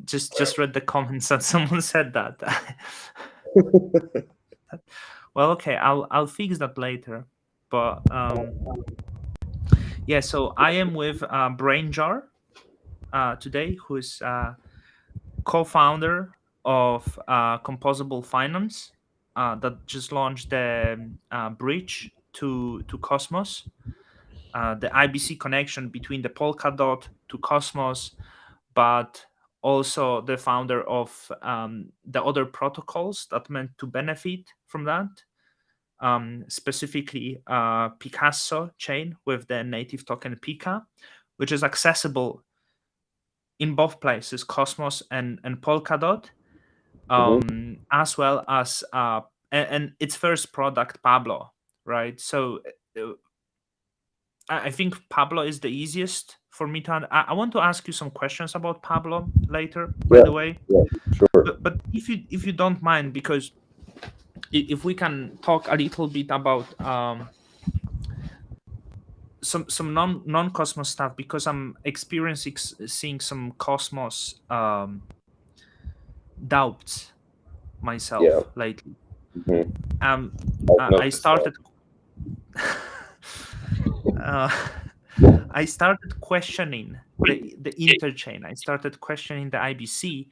Just read the comments that someone said that. Well, okay, I'll fix that later. But yeah, so I am with BrainJar today, who's co-founder of Composable Finance that just launched the bridge to Cosmos, the IBC connection between the Polkadot to Cosmos, but also the founder of the other protocols that meant to benefit from that, specifically Picasso chain with the native token Pika, which is accessible in both places, Cosmos and Polkadot, as well as and its first product, Pablo, right? So uh, I think Pablo is the easiest for me to. I want to ask you some questions about Pablo later, by Yeah, the way. yeah, sure. But if you don't mind, because if we can talk a little bit about some non Cosmos stuff, because I'm experiencing seeing some Cosmos doubts Yeah. myself lately. Mhm. Um, I've I noticed that. started. uh, I started questioning the interchain. I started questioning the IBC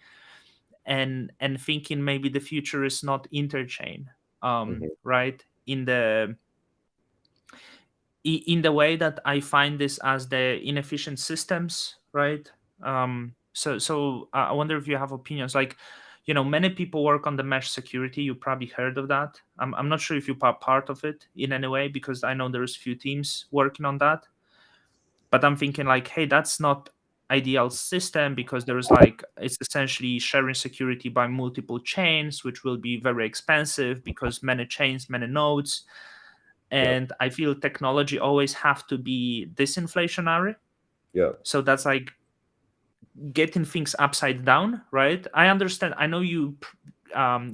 and thinking maybe the future is not interchain, Mhm. right? In the way that I find this as the inefficient systems, right? I wonder if you have opinions. Like, many people work on the mesh security. You probably heard of that. I'm not sure if you are part of it in any way, because I know there's few teams working on that. But I'm thinking like, hey, that's not ideal system, because there's like, it's essentially sharing security by multiple chains, which will be very expensive because many chains, many nodes. Yeah, And I feel technology always have to be disinflationary. yeah, So that's like getting things upside down, right? I understand. I know you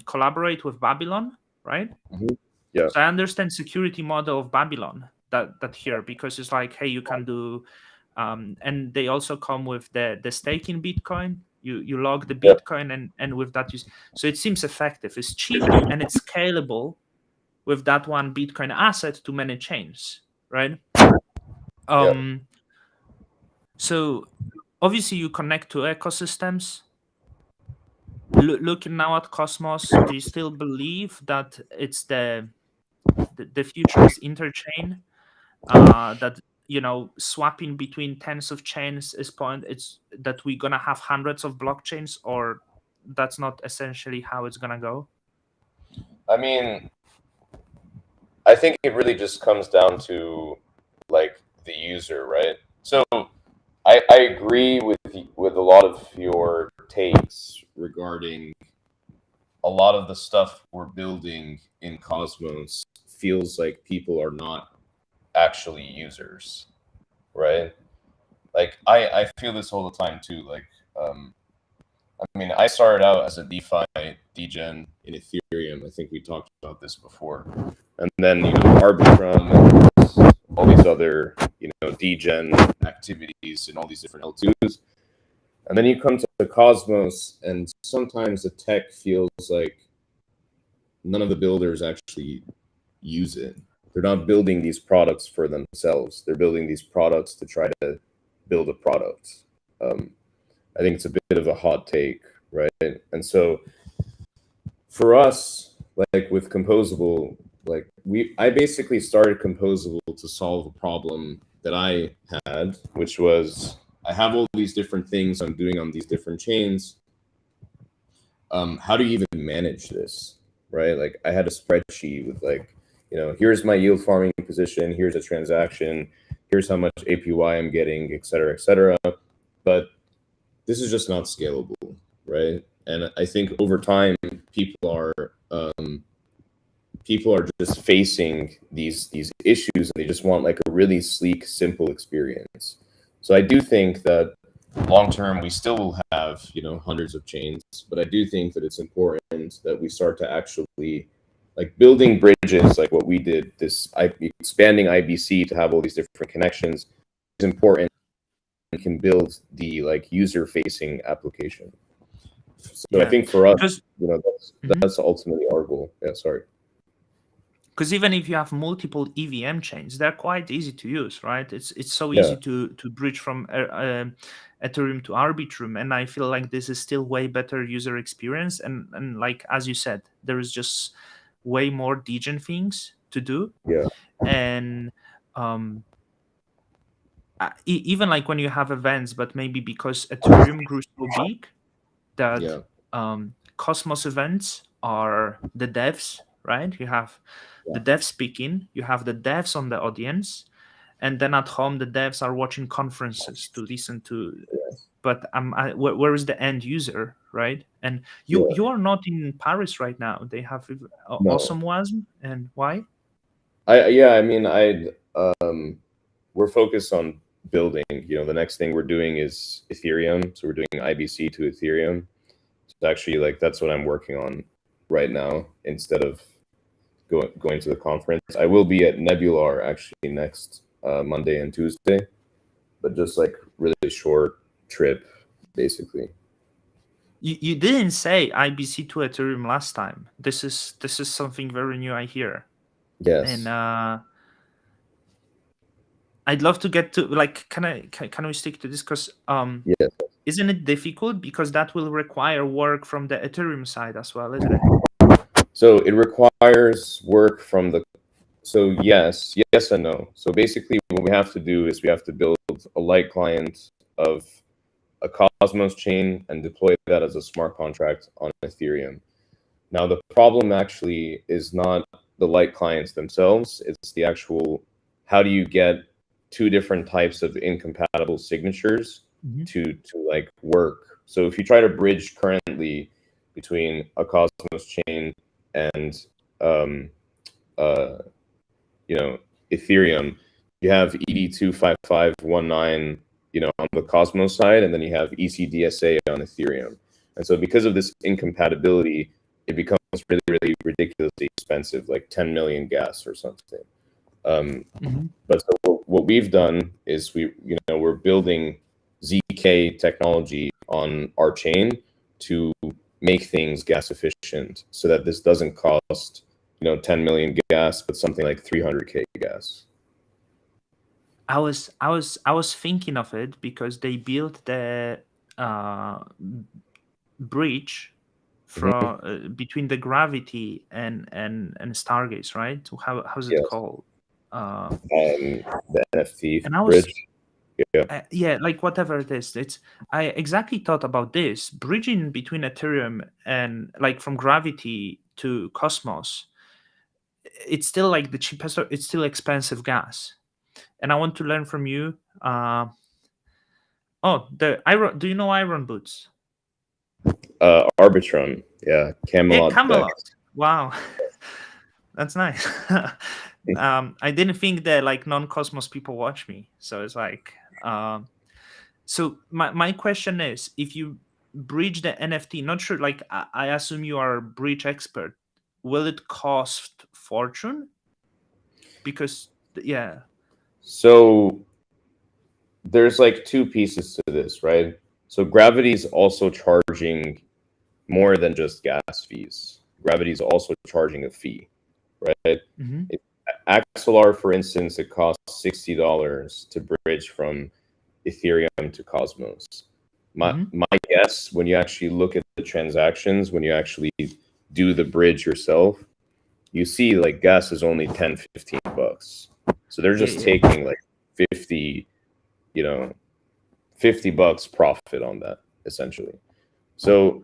collaborate with Babylon, right? mhm, yeah, So I understand security model of Babylon, that here, because it's like, hey, you can do, and they also come with the stake in Bitcoin. You log the yeah, Bitcoin, and with that you, so it seems effective. It's cheap and it's scalable with that one Bitcoin asset to many chains, right? yeah. Um, so obviously you connect to ecosystems. Looking now at Cosmos, do you still believe that it's the future is interchain? That swapping between tens of chains is point. It's that we're gonna have hundreds of blockchains, or that's not essentially how it's gonna go. I mean, I think it really just comes down to like the user, right? So I agree with a lot of your takes regarding a lot of the stuff we're building in Cosmos feels like people are not actually users, right? Like I feel this all the time too. Like I mean, I started out as a DeFi degen in Ethereum. I think we talked about this before. And then, Arbitrum and all these other, degen activities and all these different L2s. And then you come to the Cosmos, and sometimes the tech feels like none of the builders actually use it. They're not building these products for themselves. They're building these products to try to build a product. Um, I think it's a bit of a hot take, right? And so for us, like with Composable, like I basically started Composable to solve a problem that I had, which was I have all these different things I'm doing on these different chains. How do you even manage this, right? Like I had a spreadsheet with like, here's my yield farming position, here's a transaction, here's how much APY I'm getting, et cetera, et cetera. But this is just not scalable, right? And I think over time, people are people are just facing these issues, and they just want like a really sleek, simple experience. So I do think that long term, we still will have hundreds of chains, but I do think that it's important that we start to actually like building bridges, like what we did, expanding IBC to have all these different connections is important can build the like user facing application. So I Yeah, think for us, because that's ultimately our goal. Yeah, sorry. because even if you have multiple EVM chains, they're quite easy to use, right? It's so Yeah, easy to bridge from Ethereum to Arbitrum, and I feel like this is still way better user experience. And like as you said, there is just way more degen things to do, yeah, and um, even like when you have events, but maybe because Ethereum grew so big that yeah, Cosmos events are the devs, right? You have the yeah. devs speaking, you have the devs on the audience, and then at home the devs are watching conferences to listen to. But where is the end user, right? And Yeah. you are not in Paris right now. They have No. awesome WASM, and why? I mean, we're focused on building. The next thing we're doing is Ethereum. So we're doing IBC to Ethereum. So actually, like that's what I'm working on right now instead of going to the conference. I will be at Nebular actually next Monday and Tuesday, but just like really short trip, basically. You didn't say IBC to Ethereum last time. This is something very new I hear, and Yes. I'd love to get to like can we stick to this because Yes. isn't it difficult because that will require work from the Ethereum side as well, isn't it? So it requires work from the. So yes and no. So basically, what we have to do is we have to build a light client of a Cosmos chain and deploy that as a smart contract on Ethereum. Now, the problem actually is not the light clients themselves, it's the actual how do you get two different types of incompatible signatures Mhm. to like work. So if you try to bridge currently between a Cosmos chain and um, uh, Ethereum, you have ED25519, on the Cosmos side, and then you have ECDSA on Ethereum. And so because of this incompatibility, it becomes really, really ridiculously expensive, like 10 million gas or something. Mhm. But so what we've done is we're building ZK technology on our chain to make things gas efficient so that this doesn't cost 10 million gas, but something like 300K gas. I was thinking of it because they built the uh, bridge Hmm. from between the gravity and Stargaze, right? How's it Yes. called? Uh, The NFT and I was bridge. Yeah. yeah, like whatever it is, it's I exactly thought about this bridging between Ethereum and like from gravity to Cosmos. It's still like the cheapest. It's still expensive gas, and I want to learn from you. Oh, the iron. Do you know Iron Boots? Arbitrum. Yeah. Yeah, Camelot Camelot. Dex. Wow, that's nice. I didn't think that like non-Cosmos people watch me, so it's like. So my question is, if you bridge the NFT, not sure. Like I assume you are a bridge expert. Will it cost fortune? Because yeah. So there's like two pieces to this, right? So Gravity's also charging more than just gas fees. Gravity's also charging a fee, right? Hmm. If, Axelar, for instance, it costs $60 to bridge from Ethereum to Cosmos. Hmm. My guess, when you actually look at the transactions, when you actually do the bridge yourself, you see like gas is only 10, $15. So they're Yeah, just yeah. taking like 50, you know, $50 profit on that essentially. So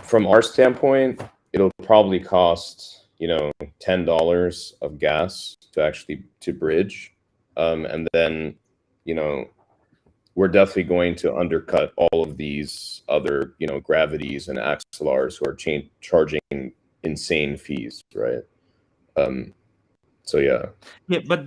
from our standpoint, it'll probably cost, $10 of gas to actually to bridge. And then, you know, we're definitely going to undercut all of these other, gravities and axelars who are charging insane fees, right? Um, so yeah. Yeah, but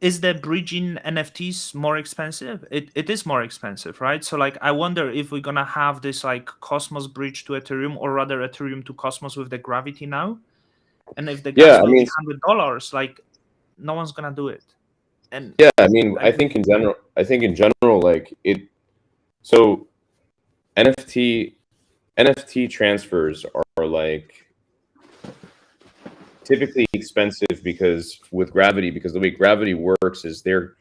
is the bridging NFTs more expensive? It is more expensive, right? So like I wonder if we're gonna have this like Cosmos bridge to Ethereum or rather Ethereum to Cosmos with the gravity now. And if the Yeah, gas I will be mean, $100, like no one's gonna do it. And Yeah, I mean, like, I think in general, like it. So NFT NFT transfers are like typically expensive because with gravity, because the way gravity works is they're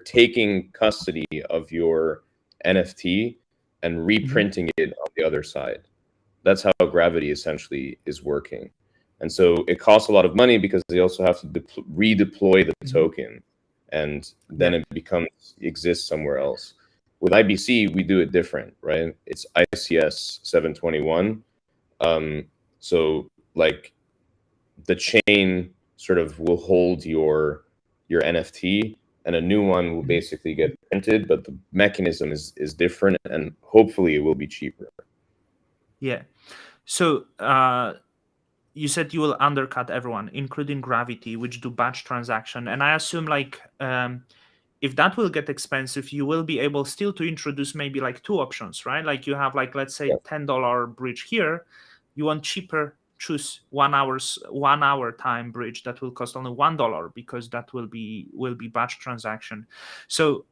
taking custody of your NFT and mhm, reprinting it on the other side. That's how gravity essentially is working. And so it costs a lot of money because they also have to redeploy the mhm, token, and then yeah, it becomes exists somewhere else. With IBC, we do it different, right? It's ICS 721. So like the chain sort of will hold your NFT, and a new one will mhm, basically get printed, but the mechanism is different, and hopefully it will be cheaper. yeah. So you said you will undercut everyone, including Gravity, which do batch transaction, and I assume like if that will get expensive, you will be able still to introduce maybe like two options, right? Like you have like, let's say, Yeah. $10 bridge here. You want cheaper, choose 1 hour time bridge that will cost only $1 because that will be batch transaction. So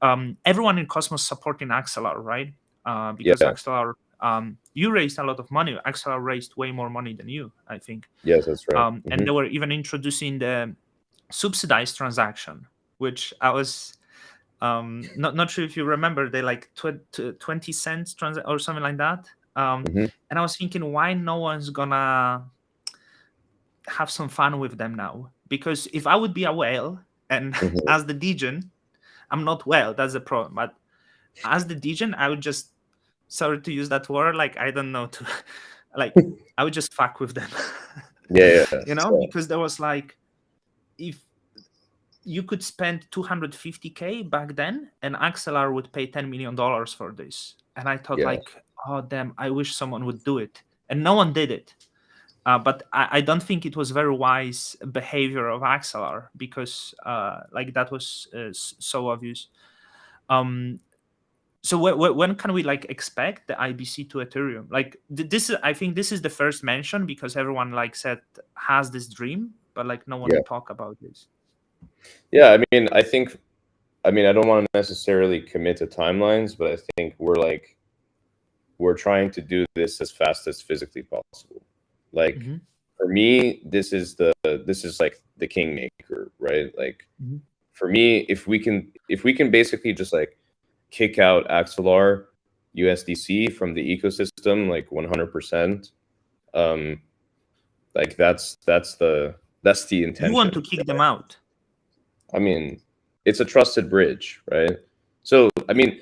everyone in Cosmos supporting Axelar, right? Because Yeah. Axelar, you raised a lot of money. Axelar raised way more money than you, I think. Yes, that's right. And they were even introducing the subsidized transaction, which I was not sure if you remember. They like 20 cents or something like that. Hmm. And I was thinking, why no one's gonna have some fun with them now? Because if I would be a whale, and Hmm. as the degen, I'm not whale, that's the problem, but as the degen, I would just, sorry to use that word, like, I don't know, to like, I would just fuck with them. Yeah, yeah. So, Because there was like, if you could spend 250K back then, and Axelar would pay $10 million for this. And I thought, yeah, like, oh damn, I wish someone would do it, and no one did it. But I don't think it was very wise behavior of Axelar, because like, that was so obvious. Um, so when can we like expect the IBC to Ethereum? Like, this is, I think this is the first mention, because everyone like said has this dream, but like no one yeah, talk about this. yeah. I mean, I don't want to necessarily commit to timelines, but I think we're trying to do this as fast as physically possible. Like Hmm. for me, this is like the kingmaker, right? Like Hmm. for me, if we can basically just like kick out Axelar USDC from the ecosystem like 100%, um, like that's the You want intention. to kick them out? I mean, it's a trusted bridge, right? So, I mean,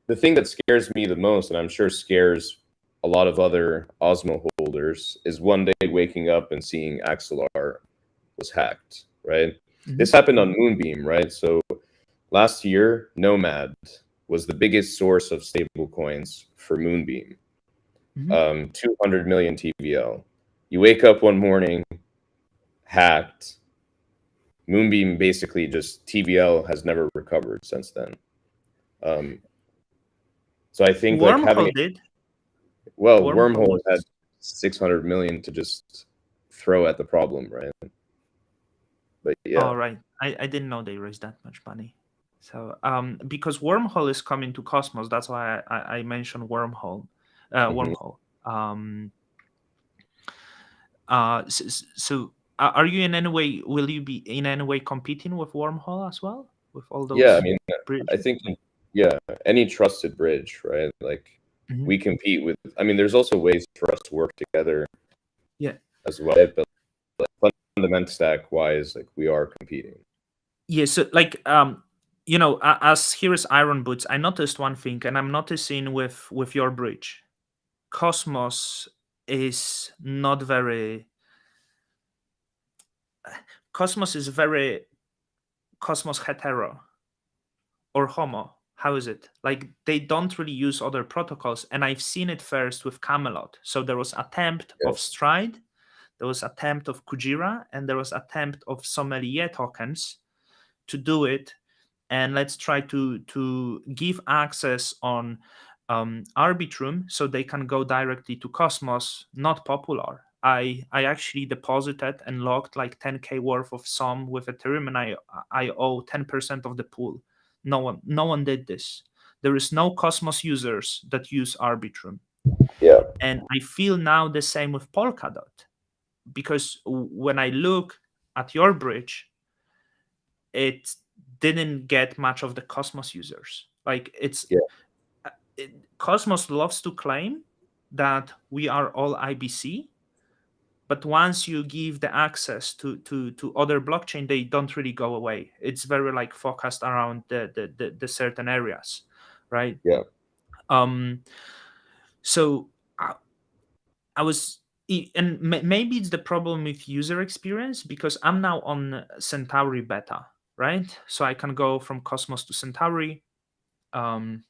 the thing that scares me the most, and I'm sure scares a lot of other Osmo holders, is one day waking up and seeing Axelar was hacked, right? Hmm. This happened on Moonbeam, right? So last year, Nomad was the biggest source of stable coins for Moonbeam, Hmm. 200 million TVL. You wake up one morning, hacked. Moonbeam basically just TVL has never recovered since then. Um, so I think like having Wormhole did. well, Wormhole Wormhole had was 600 million to just throw at the problem, right? But yeah. all right. I didn't know they raised that much money. So because Wormhole is coming to Cosmos, that's why I mentioned Wormhole. Hmm. Wormhole. So are you in any way? Will you be in any way competing with Wormhole as well, with all Yeah, I those mean, I bridges? think yeah, any trusted bridge, right? Like Hmm. we compete with. I mean, there's also ways for us to work together Yeah. as well, right? But like fundamental stack wise, like we are competing. Yeah. So like as here is Iron Boots, I noticed one thing, and I'm noticing with your bridge, Cosmos is not very. Cosmos is very Cosmos hetero or homo. How is it? Like, they don't really use other protocols, and I've seen it first with Camelot. So there was attempt Yeah. of Stride, there was attempt of Kujira, and there was attempt of sommelier tokens to do it. And let's try to give access on Arbitrum, so they can go directly to Cosmos, not Popular. I actually deposited and logged like 10K worth of sum with Ethereum, and I owe 10% of the pool. No one did this. There is no Cosmos users that use Arbitrum. Yeah. And I feel now the same with Polkadot, because when I look at your bridge, it didn't get much of the Cosmos users. Like Yeah. Cosmos loves to claim that we are all IBC, but once you give the access to other blockchain, they don't really go away. It's very like focused around the certain areas, right? Yeah. um so I, I was and maybe it's the problem with user experience, because I'm now on Centauri beta, right? So I can go from Cosmos to Centauri. um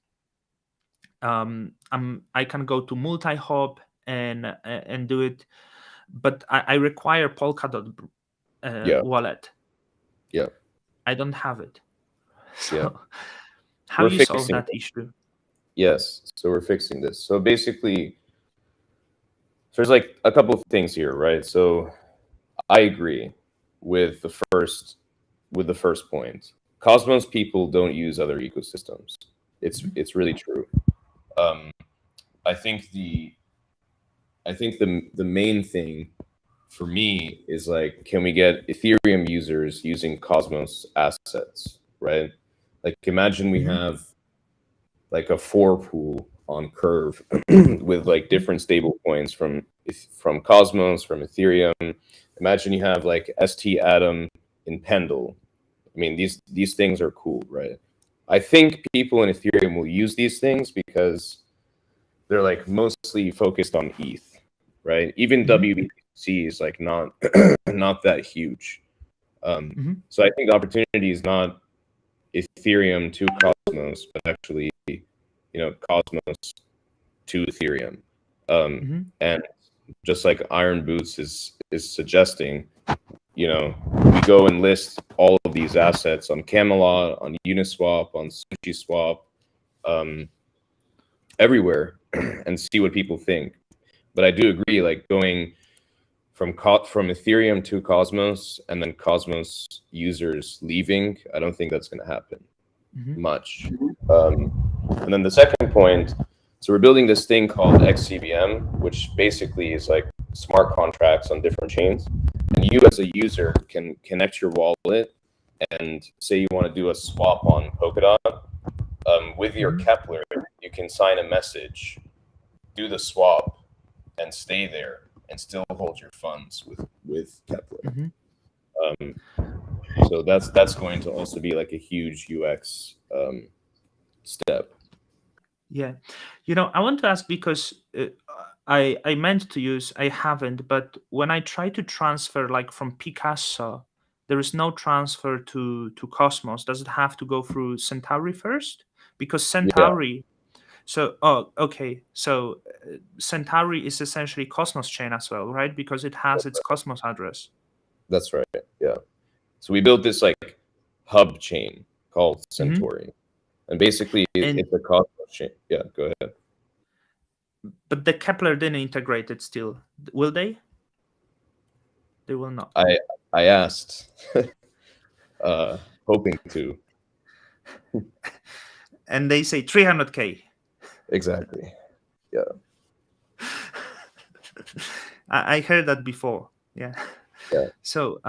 I can go to multi-hop and do it, but I require Polkadot Yeah. wallet. Yeah. I don't have it. Yeah. So how We're you solve fixing that it. issue? Yes. So we're fixing this. So basically, there's like a couple of things here, right? So I agree with the first point. Cosmos people don't use other ecosystems. It's really true. Um, I think the main thing for me is like, can we get Ethereum users using Cosmos assets, right? Like, imagine we Mhm. have like a four pool on Curve with like different stable coins from Cosmos, from Ethereum. Imagine you have like ST Atom in Pendle. I mean, these things are cool, right? I think people in Ethereum will use these things because they're like mostly focused on ETH, right? Even Mhm. WBTC is like not not that huge. Mhm. So I think the opportunity is not Ethereum to Cosmos, but actually, Cosmos to Ethereum. Mhm. And just like Iron Boots is suggesting, we go and list all of these assets on Camelot, on Uniswap, on SushiSwap, um, everywhere, and see what people think. But I do agree, like going from Ethereum to Cosmos and then Cosmos users leaving, I don't think that's going to happen Mhm. much. And then the second point, so we're building this thing called XCVM, which basically is like smart contracts on different chains. And you as a user can connect your wallet and say you want to do a swap on Polkadot. With your Mhm. Kepler, you can sign a message, do the swap, and stay there and still hold your funds with Kepler. Mhm. Um, so that's going to also be like a huge UX step. Yeah, I want to ask, because I meant to use, I haven't, but when I try to transfer like from Picasso, there is no transfer to Cosmos. Does it have to go through Centauri first? Because Yeah, Centauri. So, oh, okay. So Centauri is essentially Cosmos chain as well, right? Because it has its Cosmos address. that's right. Yeah. So we built this like hub chain called Hmm. Centauri, and basically And it's a Cosmos chain. Yeah, go ahead. but the Kepler didn't integrate it still. Will they? They will not. I asked, hoping to. And they say 300K. Exactly. Yeah. I heard that before. Yeah. Yeah. So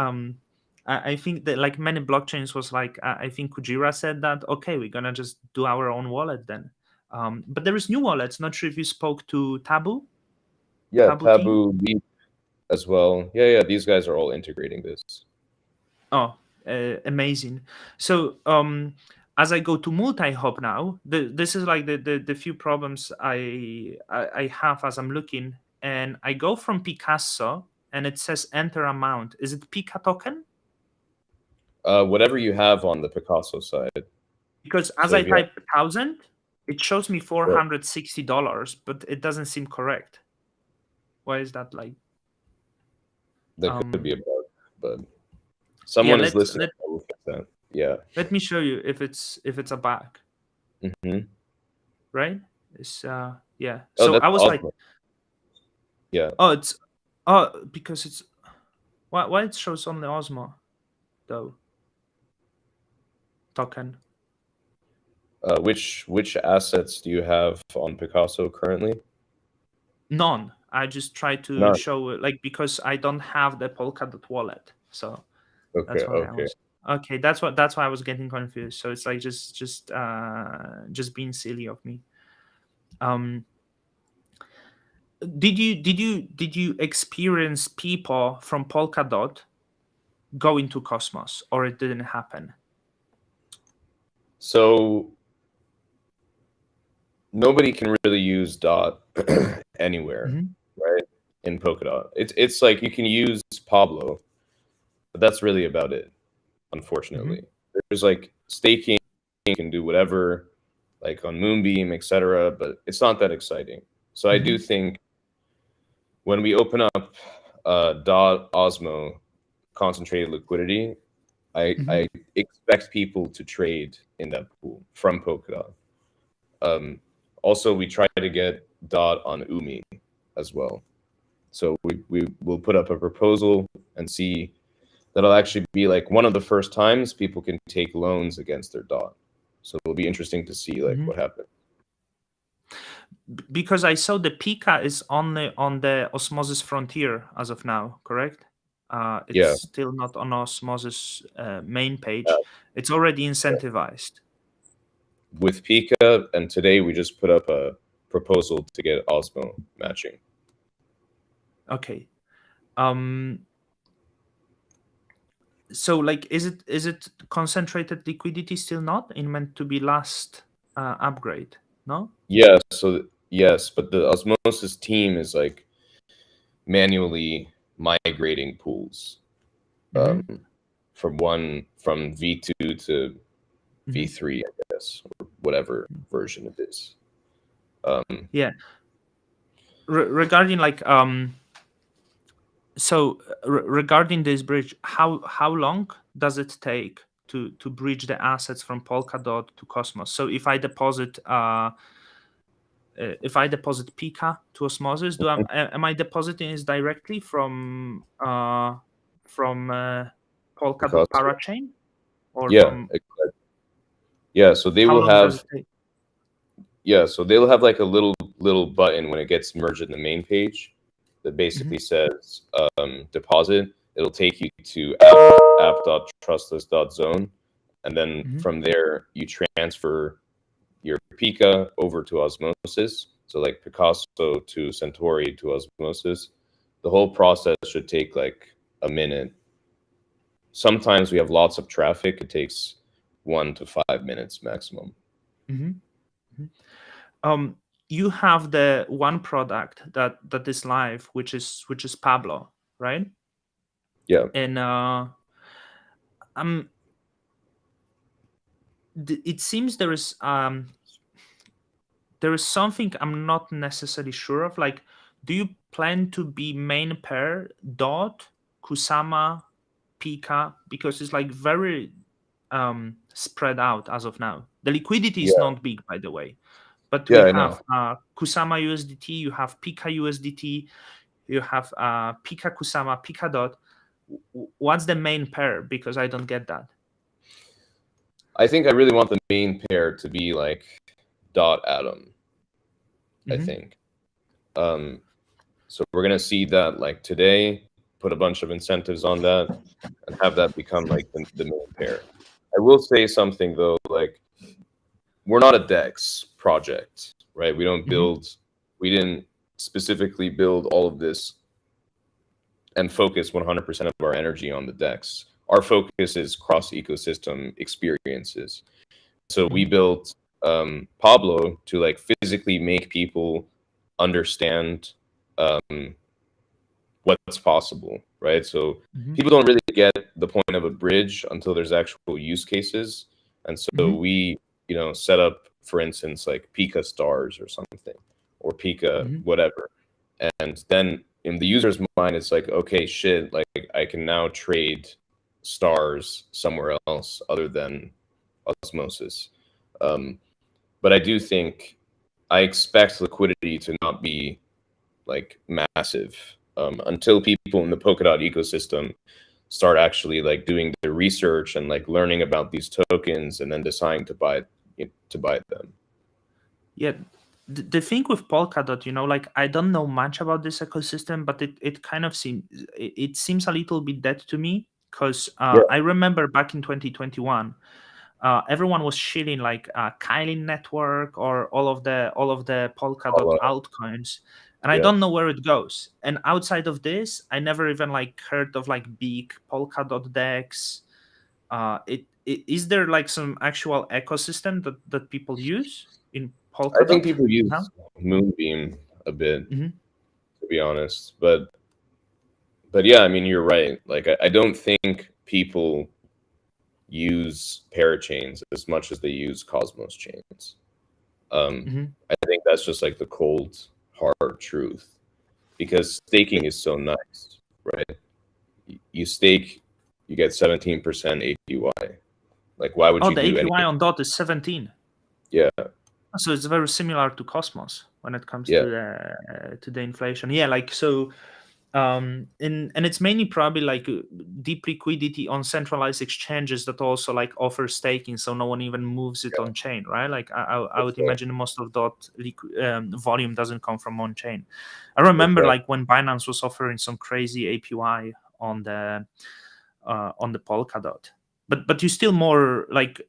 I think that like many blockchains was like, I think Kujira said that, okay, we're gonna just do our own wallet then. But there is new wallets. Not sure if you spoke to Yeah. Taboo team. Taboo Leap as well. Yeah. Yeah. These guys are all integrating this. Oh, amazing. So as I go to multi-hop now, this is like the few problems I have as I'm looking, and I go from Picasso and it says enter amount. Is it Pika token? Whatever you have on the Picasso side. Because as So I if you have, type 1,000, it shows me yeah, $460, but it doesn't seem correct. Why is that like? that could be Um, a bug, but yeah, someone is listening. I will fix that. Yeah. let me show you if it's a bug, Hmm. right? It's yeah. Oh, So that's I was like, awesome. Yeah. oh, it's Oh, because it's why it shows only Osmo though token. Which assets do you have on Picasso currently? None. I just try to None. show it, like, because I don't have the Polkadot wallet, so Okay, that's why I okay. was okay. That's why I was getting confused. So it's like just being silly of me. Um, did you experience people from Polkadot go into Cosmos, or it didn't happen? So nobody can really use dot anywhere, Hmm. right? In Polkadot. It's like you can use Pablo, but that's really about it, Hmm. unfortunately. There's like staking, you can do whatever, like on Moonbeam, etc., but it's not that exciting. So I do Hmm. think when we open up dot Osmo concentrated liquidity, Hmm. I expect people to trade in that pool from Polkadot. Um, Also, we try to get dot on Umi as well. So we will put up a proposal and see that'll actually be like one of the first times people can take loans against their dot. So it'll be interesting to see like Hmm. what happens. Because I saw the Pika is on the Osmosis frontier as of now, correct? It's Yeah, still not on Osmosis main uh, page. It's already incentivized. with Pika, and today we just put up a proposal to get Osmo matching. Okay. Um. So, like, is it concentrated liquidity still not in meant to be last upgrade? No. Yeah, so yes, but the Osmosis team is like manually migrating pools um, Mm-hmm. from V2 to Mm-hmm. V3, I guess, or whatever version it is. Um, Yeah. Regarding like so regarding this bridge, how long does it take to bridge the assets from Polkadot to Cosmos? So if I deposit Pika to Osmosis, am I depositing this directly from Polkadot because parachain, or yeah, from yeah, so they how will long does have it take? yeah, so they'll have like a little button when it gets merged in the main page that Hmm. basically says deposit. It'll take you to app.trustless.zone, and then Hmm. from there you transfer your Pika over to Osmosis. So like Picasso to Centauri to Osmosis. The whole process should take like a minute. Sometimes we have lots of traffic. It takes 1 to 5 minutes maximum. Hmm. Um, you have the one product that is live, which is Pablo, right? Yeah, And um, it seems there is something I'm not necessarily sure of. Like, do you plan to be main pair Dot, Kusama, Pika? Because it's like very spread out as of now. The liquidity is yeah, not big, by the way, but yeah. we I know. have Kusama USDT, you have Pika USDT, you have Pika Kusama, Pika Dot. What's the main pair? Because I don't get that. I think I really want the main pair to be like dot atom. I Hmm. think. Um, so we're gonna see that like today. Put a bunch of incentives on that and have that become like the main pair. I will say something though, like we're not a DEX project, right? Hmm. We didn't specifically build all of this and focus 100% of our energy on the DEX. Our focus is cross ecosystem experiences. So we Hmm. built Pablo to like physically make people understand um, what's possible, right? So Hmm. people don't really get the point of a bridge until there's actual use cases, and so Hmm. we, set up, for instance, like Pika stars or something, or Pika Hmm. whatever, and then in the user's mind, it's like, okay, shit, like I can now trade stars somewhere else other than osmosis. Um, but I do think I expect liquidity to not be like massive until people in the Polkadot ecosystem start actually like doing the research and like learning about these tokens and then deciding to buy them. Yeah, the thing with Polkadot, like I don't know much about this ecosystem, but it kind of seems it seems a little bit dead to me because Yeah, I remember back in 2021, everyone was shilling like Kylin network or all of the Polkadot I'll, altcoins, and I yeah. don't know where it goes. And outside of this, I never even like heard of like big Polkadot decks. Is there like some actual ecosystem that people use in I think Polkadot people now? use Moonbeam a bit, Hmm. to be honest, but yeah, I mean, you're right. Like, I don't think people use parachains as much as they use Cosmos chains. Hmm. I think that's just like the cold, hard truth because staking is so nice, right? You stake, you get 17% APY. Like, why would Oh, you the do APY anything? on DOT is 17. Yeah, So it's very similar to Cosmos when it comes yeah, to the inflation. Yeah, like so and it's mainly probably like deep liquidity on centralized exchanges that also like offer staking, so no one even moves it yeah. on chain, right? Like I That's would right. imagine most of dot volume doesn't come from on chain. I remember Exactly. like when Binance was offering some crazy APY on the Polkadot, but you still more like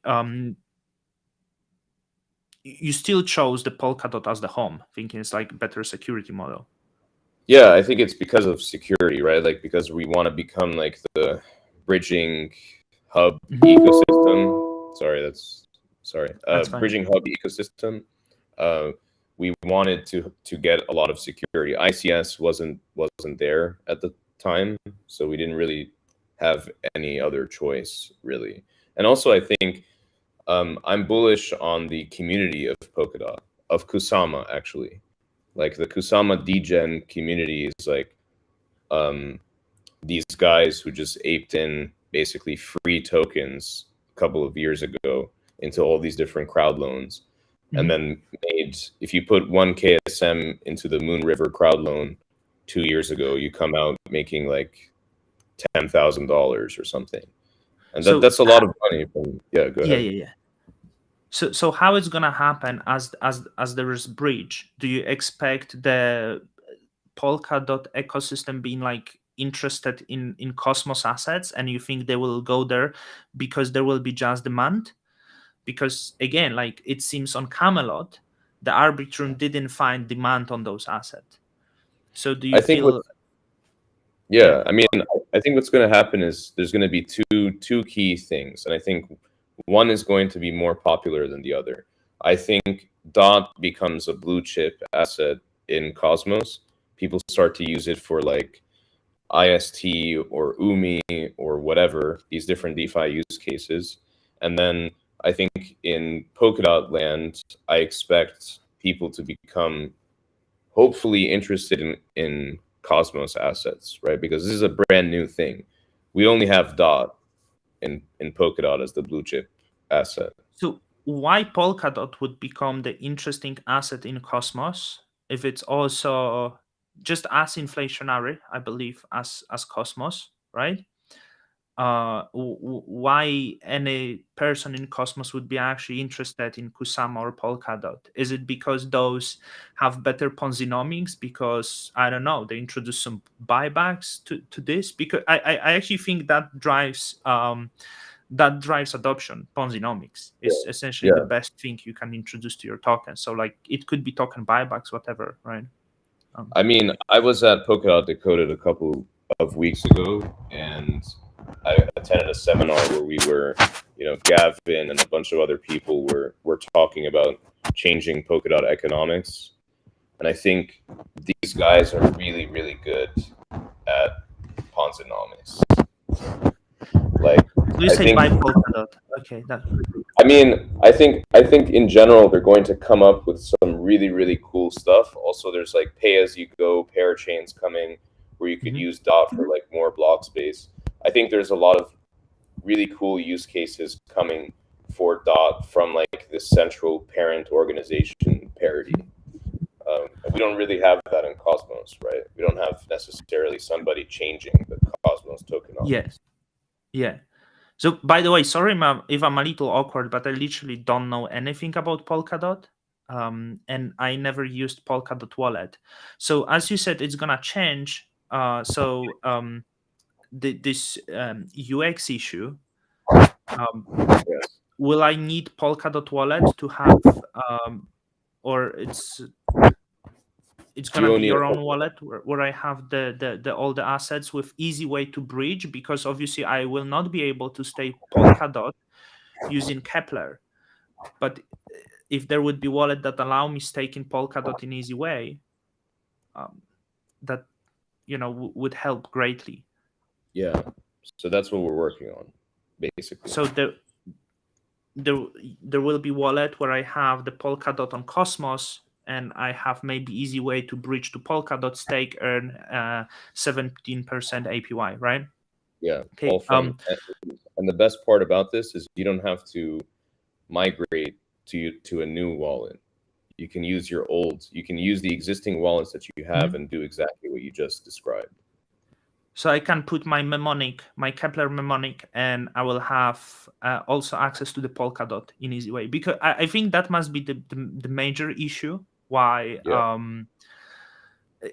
you still chose the Polkadot as the home, thinking it's like better security model. Yeah, I think it's because of security, right? Like because we want to become like the bridging hub Mhm. ecosystem. Sorry, That's fine. bridging hub ecosystem. Uh, we wanted to get a lot of security. ICS wasn't there at the time, so we didn't really have any other choice really. And also, I think I'm bullish on the community of Polkadot, of Kusama actually. Like the Kusama degen community is like um, these guys who just aped in basically free tokens a couple of years ago into all these different crowd loans, and Mhm. then made if you put one KSM into the Moon River crowd loan 2 years ago, you come out making like $10,000 or something, and So that's a lot of money. From yeah, go yeah, ahead. yeah, yeah. So how it's gonna happen as there is bridge? Do you expect the Polkadot ecosystem being like interested in Cosmos assets, and you think they will go there because there will be just demand? Because again, like it seems on Camelot, the Arbitrum didn't find demand on those assets. So do you I think what feel? Yeah. Yeah, I mean, I think what's going to happen is there's going to be two key things, and I think one is going to be more popular than the other. I think DOT becomes a blue chip asset in Cosmos. People start to use it for like IST or UMI or whatever, these different DeFi use cases. And then I think in Polkadot land, I expect people to become hopefully interested in Cosmos assets, right? Because this is a brand new thing. We only have DOT in Polkadot as the blue chip asset. So why Polkadot would become the interesting asset in Cosmos if it's also just as inflationary, I believe, as Cosmos, right? Why any person in Cosmos would be actually interested in Kusama or Polkadot? Is it because those have better Ponzinomics? Because I don't know, they introduce some buybacks to this. Because I actually think that drives adoption. Ponzinomics is essentially the Yeah. best thing you can introduce to your token. So like it could be token buybacks, whatever, right? Um, I mean, I was at Polkadot Decoded a couple of weeks ago, and I attended a seminar where we were, Gavin and a bunch of other people were talking about changing Polkadot economics, and I think these guys are really, really good at Ponzinomics. Like, so you I say buy think Polkadot? Okay, that. I mean, I think in general they're going to come up with some really really cool stuff. Also, there's like pay as you go parachains coming where you could Mhm. use DOT for like more block space. I think there's a lot of really cool use cases coming for DOT from like this central parent organization parity. We don't really have that in Cosmos, right? We don't have necessarily somebody changing the Cosmos tokenomics. Yes. Yeah. So, by the way, sorry if I'm a little awkward, but I literally don't know anything about Polkadot. And I never used Polkadot wallet. So, as you said, it's gonna change. This UX issue. Um, Yes. will I need Polkadot wallet to have, or it's You gonna will be need a your own Polkadot. wallet where I have the all the assets with easy way to bridge, because obviously I will not be able to stake Polkadot using Kepler. But if there would be wallet that allow me staking Polkadot in easy way, um, that would help greatly. Yeah. So that's what we're working on, basically. So there there will be wallet where I have the Polkadot on Cosmos, and I have maybe easy way to bridge to Polkadot, stake, earn 17% APY, right? Yeah. All Okay. from and the best part about this is you don't have to migrate to a new wallet. You can use you can use the existing wallets that you have and do exactly what you just described. So I can put my mnemonic, my Kepler mnemonic, and I will have also access to the Polkadot in easy way. Because I think that must be the major issue why Yeah.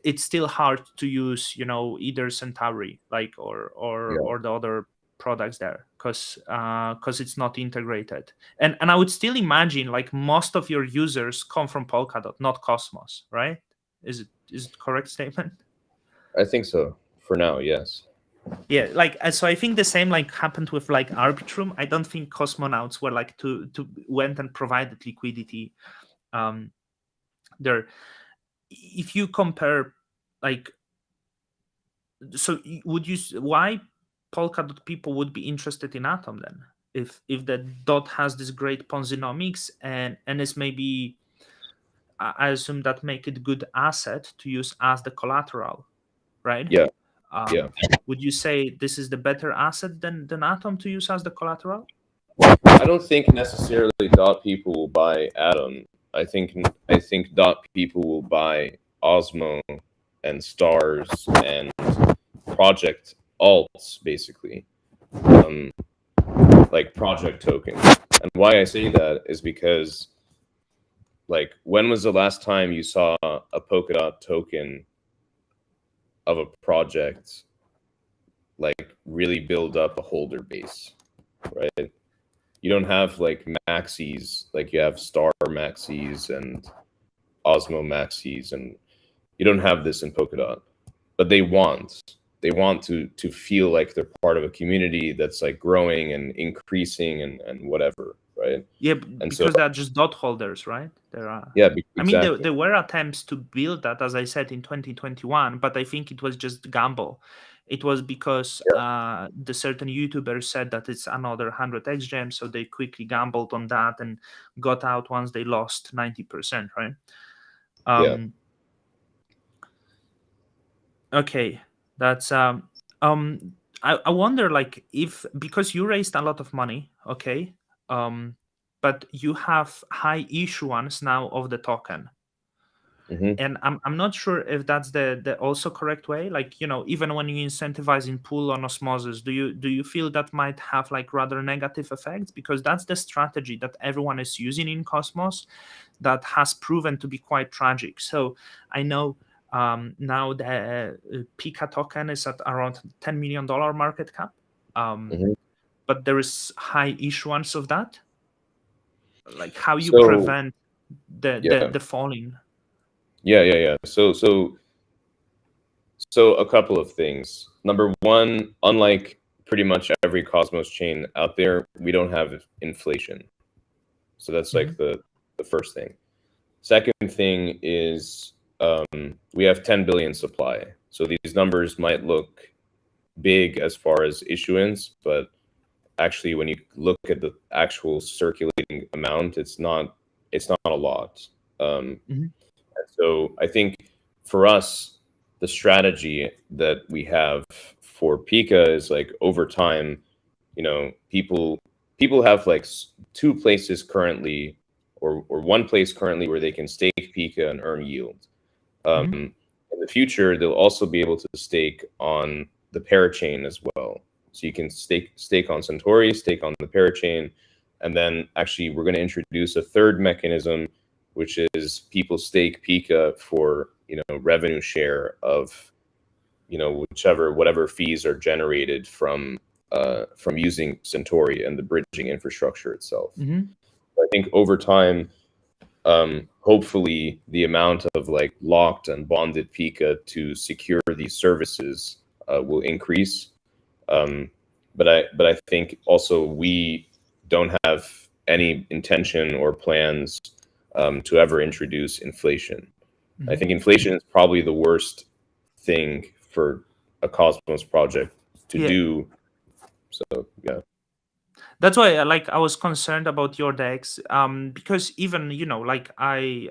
it's still hard to use, either Centauri or the other products there, because it's not integrated. And I would still imagine like most of your users come from Polkadot, not Cosmos, right? Is it correct statement? I think so. For now, yes. Yeah, like so I think the same like happened with like Arbitrum. I don't think cosmonauts were like to went and provided liquidity there. If you compare, like, so would you why Polkadot people would be interested in Atom then, if the dot has this great Ponzinomics and is maybe, I assume that make it good asset to use as the collateral, right? Yeah. Yeah. um, would you say this is the better asset than Atom to use as the collateral? I don't think necessarily dot people will buy Atom. I think dot people will buy Osmo and Stars and project alts, basically, um, like project tokens. And why I say that is because, like, when was the last time you saw a Polkadot token of a project like really build up a holder base, right? You don't have like maxis, like you have star maxis and Osmo maxis, and you don't have this in Polkadot. But they want to feel like they're part of a community that's like growing and increasing and whatever, right? Yeah, And so because they're just dot holders, right? There are. yeah, I mean, exactly. there were attempts to build that, as I said, in 2021, but I think it was just gamble. It was because the certain YouTubers said that it's another 100x gem, so they quickly gambled on that and got out once they lost 90%, right? Yeah. Okay, that's I wonder, like, if because you raised a lot of money, okay, but you have high issuance now of the token, Hmm. and I'm not sure if that's the also correct way. Like, even when you incentivize in pool on osmosis, do you feel that might have like rather negative effects? Because that's the strategy that everyone is using in Cosmos that has proven to be quite tragic. So I know now the Pika token is at around $10 million market cap, Hmm. but there is high issuance of that. Like, how you So prevent the the, yeah, the falling? yeah. So a couple of things. Number one, unlike pretty much every Cosmos chain out there, we don't have inflation. So that's like Mhm. the first thing. Second thing is we have 10 billion supply. So these numbers might look big as far as issuance, but actually when you look at the actual circulating amount, it's not a lot. Mhm. So I think for us, the strategy that we have for Pika is like over time, people have like two places currently, or one place currently where they can stake Pika and earn yield. Mhm. In the future, they'll also be able to stake on the parachain as well. So you can stake on Centauri, stake on the parachain, and then actually we're going to introduce a third mechanism, which is people stake Pika for revenue share of whatever fees are generated from using Centauri and the bridging infrastructure itself. Mhm. I think over time, hopefully the amount of like locked and bonded Pika to secure these services will increase. But I think also we don't have any intention or plans to ever introduce inflation. I Mhm. think inflation is probably the worst thing for a Cosmos project to Yeah. do. So yeah, That's why like I was concerned about your decks, because even like I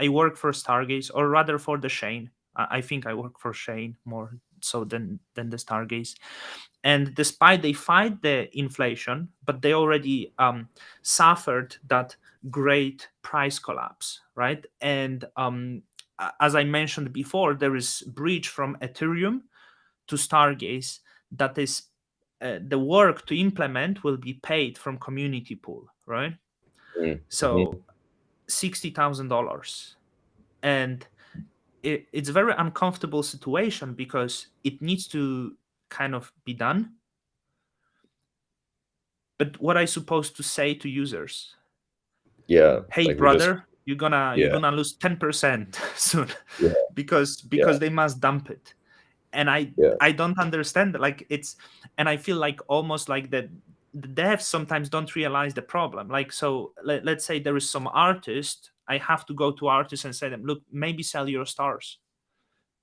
work for Stargaze, or rather for the Shane. I think I work for Shane more so than the Stargaze. And despite they fight the inflation, but they already suffered that great price collapse, right? And as I mentioned before, there is bridge from Ethereum to Stargaze that is the work to implement will be paid from community pool, right? mm-hmm. So $60,000, and it's a very uncomfortable situation because it needs to kind of be done. But what I supposed to say to users? Yeah, Hey, like we're just brother, you're yeah, gonna lose 10% soon, yeah, yeah, because they must dump it. And yeah, I don't understand that, like it's, and I feel like almost like that the devs sometimes don't realize the problem. Like, so let's say there is some artist, I have to go to artists and say them, look, maybe sell your stars,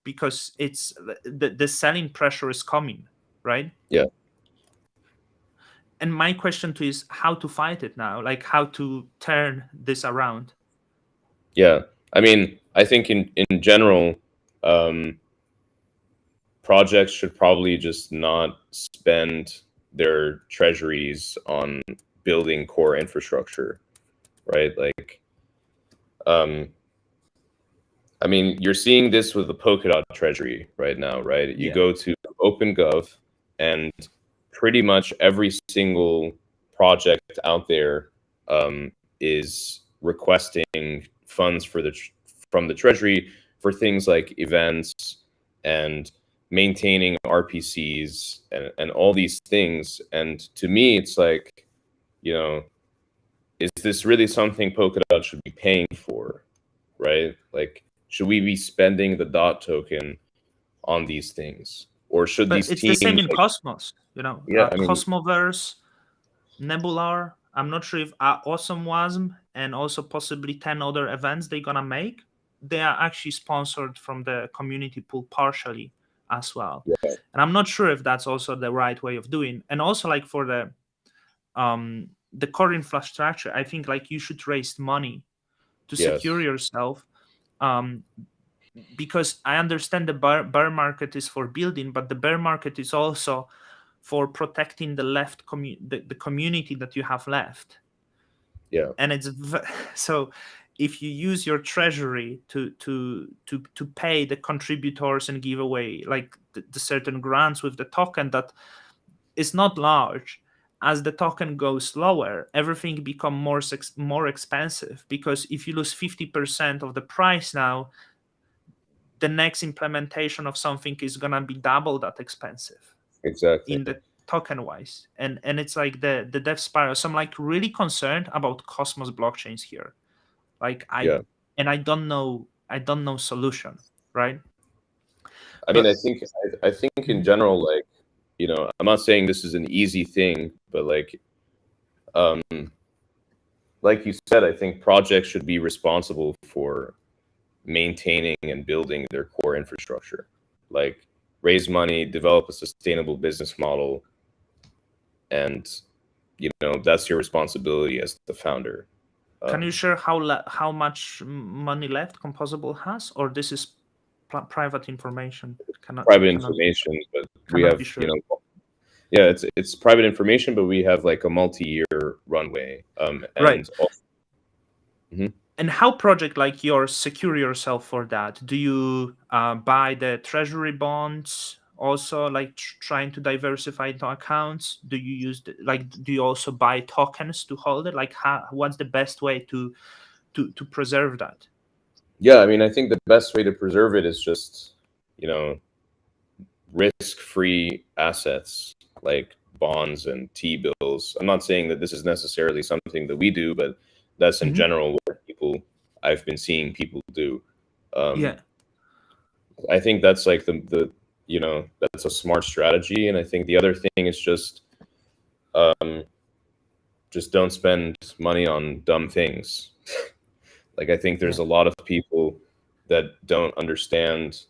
because it's the selling pressure is coming, right? yeah, And my question to you is how to fight it now, like how to turn this around. yeah. I mean, I think in general, um, projects should probably just not spend their treasuries on building core infrastructure, right? Like, um, I mean, you're seeing this with the Polkadot treasury right now, right? You Yeah. go to OpenGov, and pretty much every single project out there is requesting funds from the treasury for things like events and maintaining RPCs and all these things. And to me, it's like, you know, is this really something Polkadot should be paying for, right? Like, should we be spending the dot token on these things, or should But these it's the same teams in like, Cosmos, yeah, I mean, Cosmoverse, Nebular. I'm not sure if Awesome Wasm and also possibly 10 other events they're gonna make. They are actually sponsored from the community pool partially as well. yeah, And I'm not sure if that's also the right way of doing. And also like for the core infrastructure, I think like you should raise money to secure yes, yourself. Um, because I understand the bear market is for building, but the bear market is also for protecting the the community that you have left. yeah, And so if you use your treasury to pay the contributors and give away like the certain grants with the token that is not large, as the token goes lower, everything become more expensive, because if you lose 50% of the price now, the next implementation of something is gonna be double that expensive exactly, in the token wise. And it's like the dev spiral. So I'm like really concerned about Cosmos blockchains here. Like yeah. I don't know solution, right? I mean, But I think in Mhm. general, like, I'm not saying this is an easy thing, but um, like you said, I think projects should be responsible for maintaining and building their core infrastructure. Like, raise money, develop a sustainable business model, and that's your responsibility as the founder. Can you Um, share how much money left Composable has, or this is private information? Private information, but we Cannot have be sure. yeah, it's private information, but we have like a multi-year runway, Right. and also, mhm. And how project like yours secure yourself for that? Do you buy the treasury bonds also, like trying to diversify into accounts? Do you use like do you also buy tokens to hold it? Like what's the best way to preserve that? Yeah, I mean, I think the best way to preserve it is just, you know, risk-free assets like bonds and T-bills. I'm not saying that this is necessarily something that we do, but that's in Hmm. general what people I've been seeing people do. Um, Yeah, I think that's like the that's a smart strategy, and I think the other thing is um, just don't spend money on dumb things. Like I think there's yeah, a lot of people that don't understand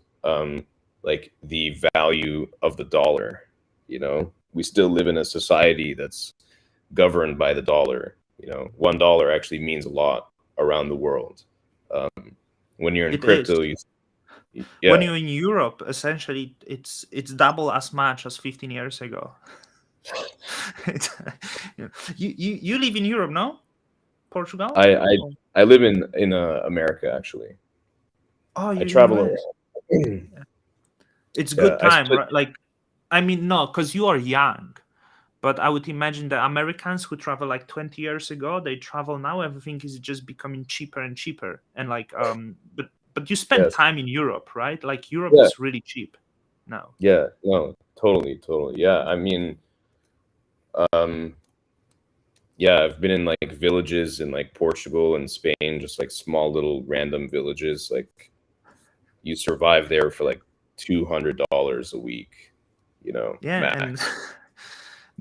like the value of the dollar. You know, we still live in a society that's governed by the dollar. You know, $1 actually means a lot around the world. Um, when you're in it is. crypto, When yeah, you're in Europe, essentially, it's double as much as 15 years ago. It's, you live in Europe, no? Portugal? I I, Oh, I live in America actually. oh, I you're in travel US. around. Yeah. It's Yeah, good I time, split. right? Like, I mean, no, because you are young. But I would imagine the Americans who travel like 20 years ago, they travel now. Everything is just becoming cheaper and cheaper. And like, but you spend Yes. time in Europe, right? Like Europe Yeah. is really cheap now. Yeah. No. Totally. Totally. Yeah. I mean, um, yeah, I've been in like villages in like Portugal and Spain, just like small little random villages. Like you survive there for like $200 a week, Yeah, and max.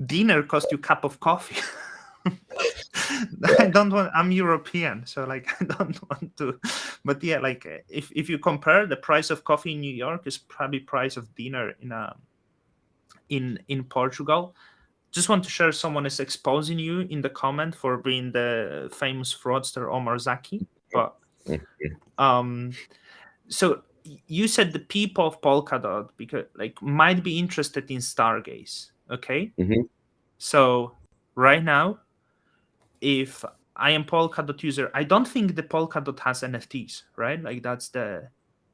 dinner cost you cup of coffee. Yeah. I don't want. I'm European, so like I don't want to. But yeah, like if you compare the price of coffee in New York is probably price of dinner in Portugal. Just want to share someone is exposing you in the comment for being the famous fraudster Omar Zaki. But um, so you said the people of Polkadot because like might be interested in Stargaze. Okay, Mm-hmm. so right now, if I am Polkadot user, I don't think the Polkadot has NFTs, right? Like that's the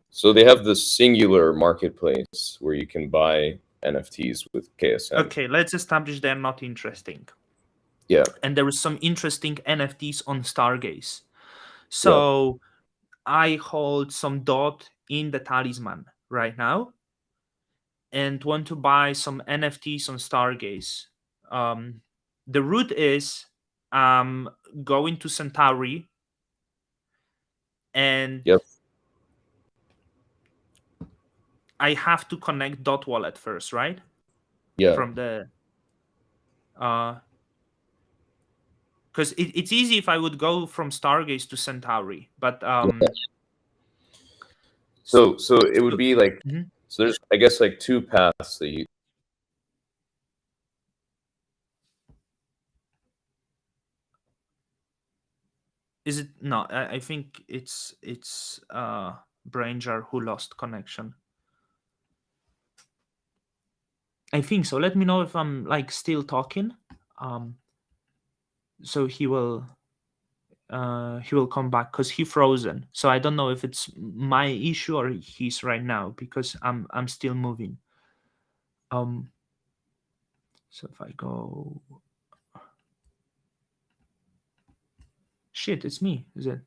So they have the singular marketplace where you can buy NFTs with KSM. okay. Let's establish they're not interesting, Yeah. and there is some interesting NFTs on Stargaze. Yeah. So I hold some dot in the talisman right now and want to buy some NFTs on Stargaze. Um, the route is going to Centauri and Yep. I have to connect dot wallet first, right? Yeah. From the uh because it's easy if I would go from Stargaze to Centauri, but Yeah. s- So it would so, be like, mhm. so there's, I guess, like two paths that you. Is it no? I think it's Brainjar who lost connection. I think so. Let me know if I'm like still talking. Um, so he will come back because he frozen. So I don't know if it's my issue or he's right now because I'm still moving. Um, so if I go, shit, it's me. Is it?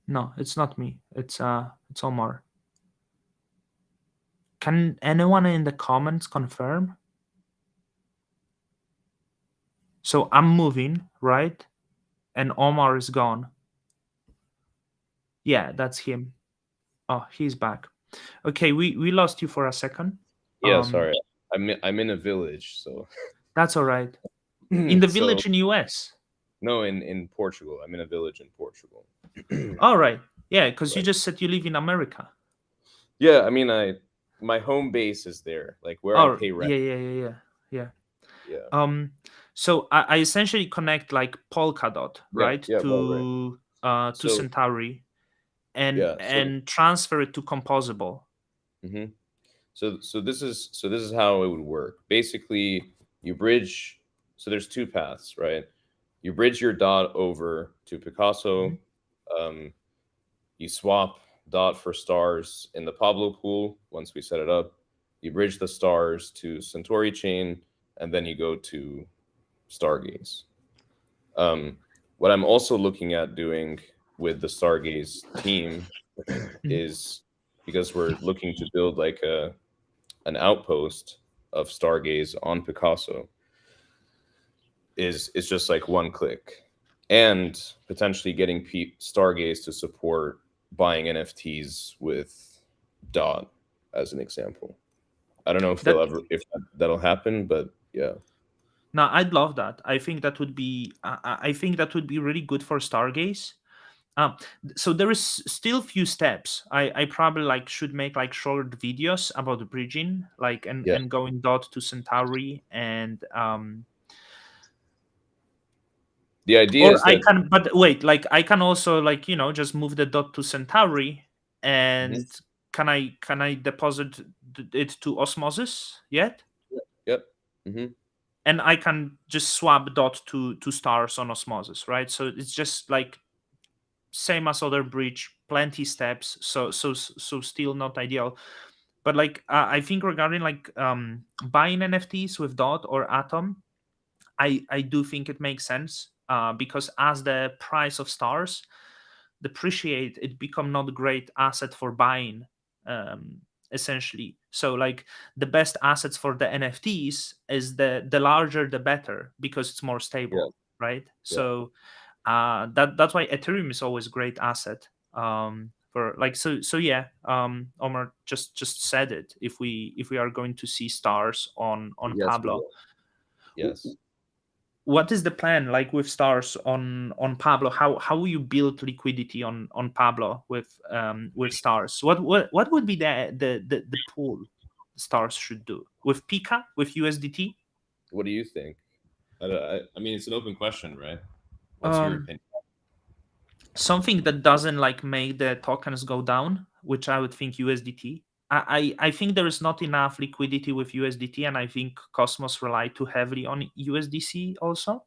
No, it's not me. It's Omar. Can anyone in the comments confirm? So I'm moving, right? And Omar is gone. Yeah, that's him. Oh, he's back. Okay, we lost you for a second. Yeah, Um, sorry. I'm in a village, so that's all right. In the so village in US. no, in Portugal. I'm in a village in Portugal. All right. Yeah, because you Right. just said you live in America. Yeah, I mean, my home base is there, like where I Oh, pay rent. yeah. Yeah. Um, so I essentially connect like Polkadot, Yeah. right, Yeah. Right. to So Centauri yeah. and transfer it to Composable. hmm so this is how it would work. Basically, you bridge. So there's two paths, right? you bridge your dot over to Picasso. Mhm. Um, you swap dot for stars in the Pablo pool once we set it up. You bridge the stars to Centauri chain, and then you go to Stargaze. Um, what I'm also looking at doing with the Stargaze team Mhm. is, because we're looking to build like a an outpost of Stargaze on Picasso, is just like one click, and potentially getting Stargaze to support buying NFTs with Dot as an example. I don't know if That that'll happen, but yeah, No, I'd love that. I think that would be I think that would be really good for Stargaze. Um, so there is still few steps. I probably like should make like short videos about the bridging, like yeah. and going dot to Centauri, and The idea or is I that can, but wait, like I can also like just move the dot to Centauri, Mhm. and can I deposit it to Osmosis yet? Yep. Hmm. And I can just swap dot to stars on Osmosis, right? So it's just like same as other bridge, plenty steps. So still not ideal. But like I think regarding like buying NFTs with dot or atom, I do think it makes sense because as the price of stars depreciate, it become not a great asset for buying, um, essentially. So like the best assets for the NFTs is the larger the better because it's more Yeah. stable, right? Yeah. So that's why Ethereum is always great asset, for like so yeah. Omar just said it. If we are going to see stars on Yes, we Pablo, will. Yes. what is the plan like with stars on Pablo? How will you build liquidity on Pablo with stars? What would be the pool stars should do with Pika with USDT? What do you think? I mean, it's an open question, right? What's your Um, opinion? Something that doesn't like make the tokens go down, which I would think USDT. I think there is not enough liquidity with USDT, and I think Cosmos rely too heavily on USDC also.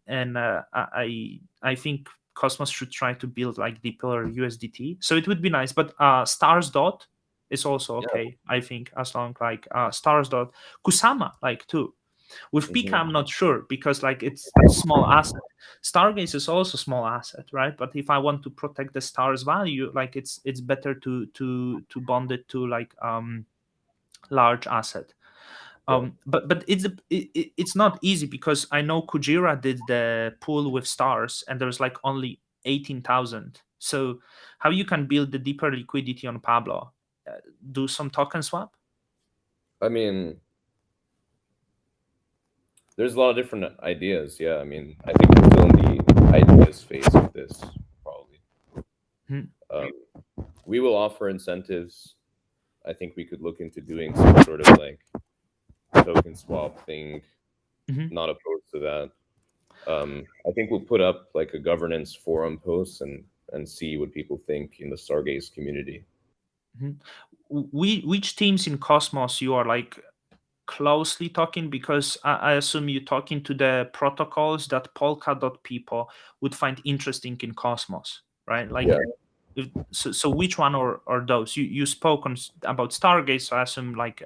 And I think Cosmos should try to build like deeper USDT. So it would be nice, but Stars dot is also Yeah. okay. I think as long like Stars dot Kusama like too. With Pika, Hmm. I'm not sure because like it's small asset. Stargaze is also small asset, right? But if I want to protect the stars value, like it's better to bond it to like large asset. Yeah. But it's not easy because I know Kujira did the pool with stars and there's like only 18,000. So how you can build the deeper liquidity on Pablo? Do some token swap? I mean, there's a lot of different ideas. Yeah. I mean, I think we're still in the ideas phase of this, probably. Hmm. Um, we will offer incentives. I think we could look into doing some sort of like token swap thing. Mhm. Not opposed to that. I think we'll put up like a governance forum post and see what people think in the Stargaze community. Mhm. Which teams in Cosmos you are like closely talking? Because I assume you're talking to the protocols that Polkadot people would find interesting in Cosmos, right? Yeah. Like, so which one or those? You spoke about Stargaze, so I assume like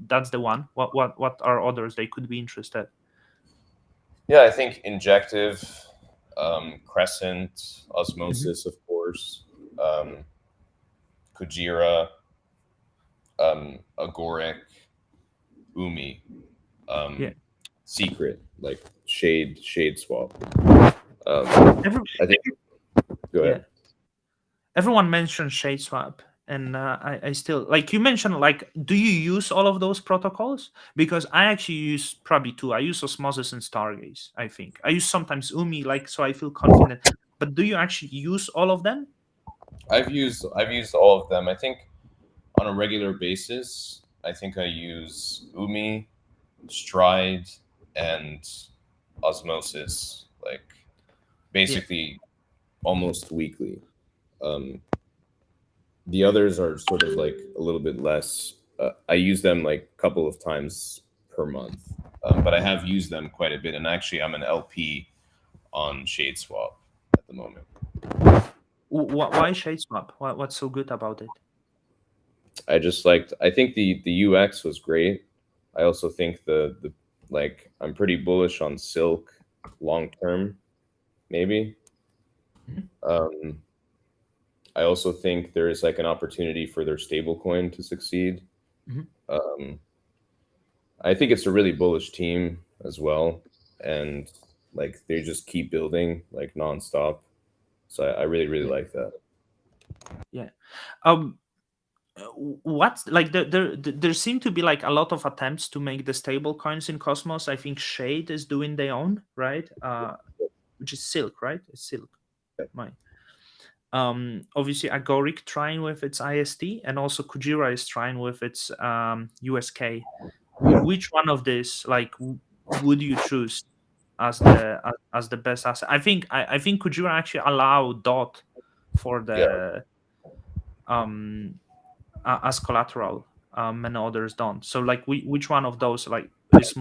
that's the one. What are others they could be interested? Yeah, I think Injective, Crescent, Hmm. Osmosis, of course, um, Kujira, Agoric, Umi, Yeah, um, Secret, like Shade Swap. every I think. Go yeah, ahead. everyone mentioned ShadeSwap, and I still like you mentioned like, do you use all of those protocols? Because I actually use probably two. I use Osmosis and Stargaze. I think I use sometimes Umi, like so I feel confident. But do you actually use all of them? I've used all of them. I think on a regular basis. I think I use Umi, Stride, and Osmosis, like Yeah. basically almost weekly. Um, the others are sort of like a little bit less. I use them like a couple of times per month, but I have used them quite a bit. And actually, I'm an LP on Shadeswap at the moment. Why Shadeswap? What's so good about it? I think the UX was great. I also think the like I'm pretty bullish on Silk long term, maybe. Mhm, Um, I also think there is like an opportunity for their stablecoin to succeed. mhm. Um, I think it's a really bullish team as well, and like they just keep building like nonstop. So I really really Yeah, like that. yeah. Um, what's like there seem to be like a lot of attempts to make the stable coins in Cosmos. I think Shade is doing their own, right? Which is Silk, right? It's Silk. My obviously Agoric trying with its IST, and also Kujira is trying with its USK. Yeah, Which one of these like would you choose as as the best asset? I think Kujira actually allow dot for yeah. the um as collateral, and others don't. So like which one of those like is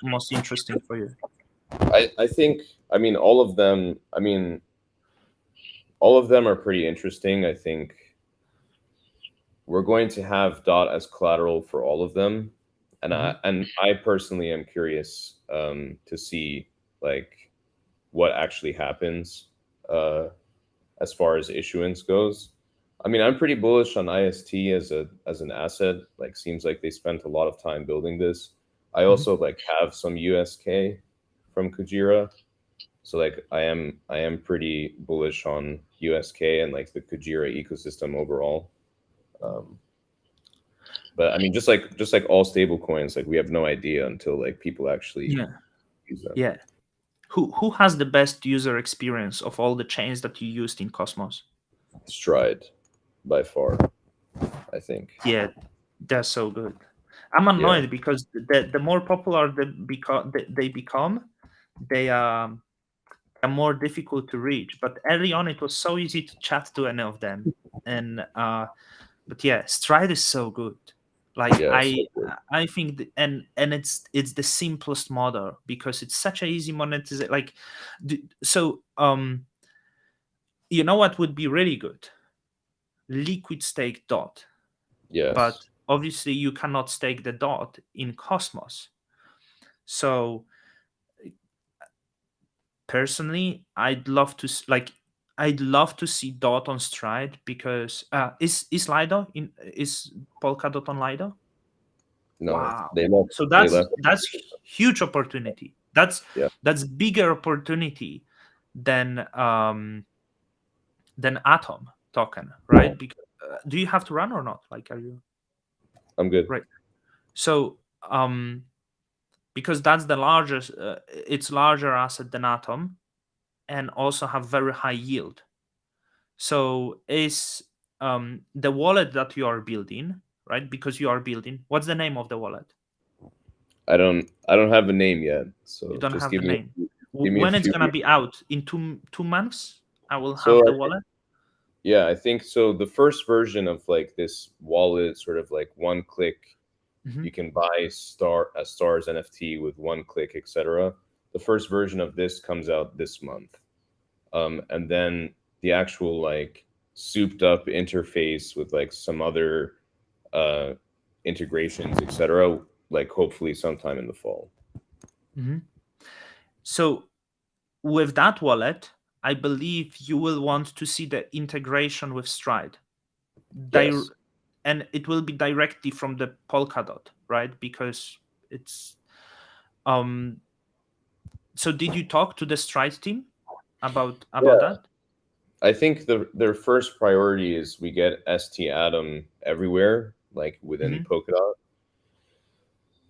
most interesting for you? I think I mean all of them. I mean all of them are pretty interesting. I think we're going to have dot as collateral for all of them, and Hmm. I personally am curious to see like what actually happens uh, as far as issuance goes. I mean, I'm pretty bullish on IST as an asset. Like, seems like they spent a lot of time building this. I Hmm. also like have some USK from Kujira, so like I am pretty bullish on USK and like the Kujira ecosystem overall. Um, but I mean, just like all stable coins, like we have no idea until like people actually Yeah, use them. yeah. Who has the best user experience of all the chains that you used in Cosmos? Stride by far, I think. Yeah, they're so good. I'm Yeah, annoyed because the more popular they become, they are more difficult to reach. But early on, it was so easy to chat to any of them, and but yeah, Stride is so good. Like yeah. So I think and it's the simplest model because it's such a easy monetization. Like so you know what would be really good? Liquid stake dot, yes, but obviously you cannot stake the dot in Cosmos. So personally, I'd love to see dot on Stride because is Lido in is Polkadot on Lido? no, Wow. they left. So They left. that's huge opportunity. Yeah, That's bigger opportunity than Atom token, right? Because do you have to run or not? Like, are you I'm good. right? So because that's the largest, it's larger asset than Atom, and also have very high yield. So is the wallet that you are building, right? Because you are building. What's the name of the wallet? I don't have a name yet, You so don't just have the name. give me a When it's few. gonna be out in 2 months, I will So have the wallet. yeah, I think so. The first version of like this wallet, sort of like one click, Hmm. you can buy stars NFT with one click, etc. The first version of this comes out this month, and then the actual like souped up interface with like some other uh, integrations, etc. Like hopefully sometime in the fall. Hmm. So with that wallet, I believe you will want to see the integration with Stride. Yes, And it will be directly from the Polkadot, right? Because it's um so did you talk to the Stride team about yeah. that? I think their first priority is we get ST Atom everywhere, like within Hmm. Polkadot.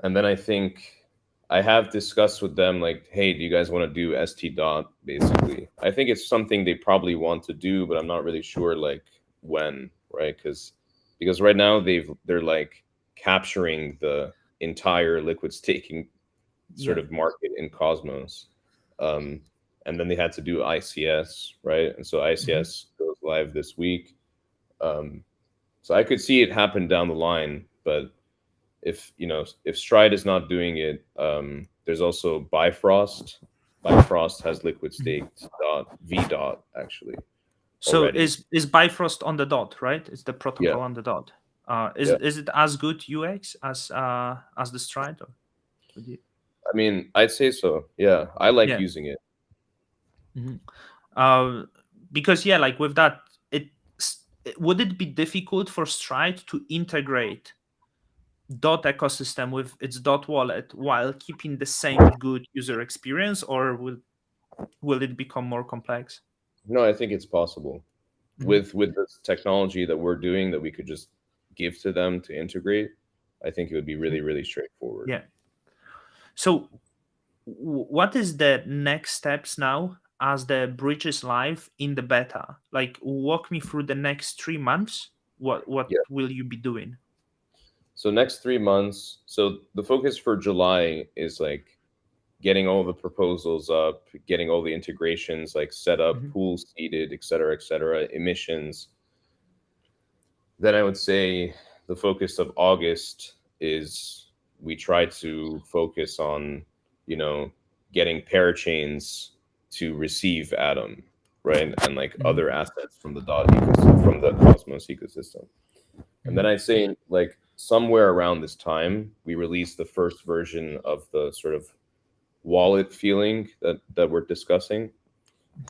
And then I think I have discussed with them like, hey, do you guys want to do ST dot basically? I think it's something they probably want to do, but I'm not really sure like when, right? Because right now they're like capturing the entire liquid staking sort Yeah. of market in Cosmos. Um, and then they had to do ICS, right? And so Hmm. ICS goes live this week. Um, so I could see it happen down the line, but if you know if Stride is not doing it, there's also Bifrost. Bifrost has liquid Mhm. staked dot v dot actually So already. is Bifrost on the dot, right? It's the Yeah, protocol on the dot. yeah. Is it as good UX as the Stride? Or would you? I mean, I'd say so. Yeah, I like Yeah. using it. Mhm. Uh, because yeah, like with that, would it be difficult for Stride to integrate dot ecosystem with its dot wallet while keeping the same good user experience, or will it become more complex? No, I think it's possible Mhm. with this technology that we're doing that we could just give to them to integrate. I think it would be really, Mhm. really straightforward. Yeah. So what is the next steps now as the bridge is live in the beta? Like, walk me through the next 3 months. What Yeah. will you be doing? So next 3 months. So the focus for July is like getting all the proposals up, getting all the integrations like set up, Mhm. pools seeded, et cetera, emissions. Then I would say the focus of August is we try to focus on, you know, getting parachains to receive Atom, right? And like Mhm. other assets from the dot ecosystem, from the Cosmos ecosystem. And then Mhm. I'd say like somewhere around this time, we release the first version of the sort of wallet feeling that we're discussing.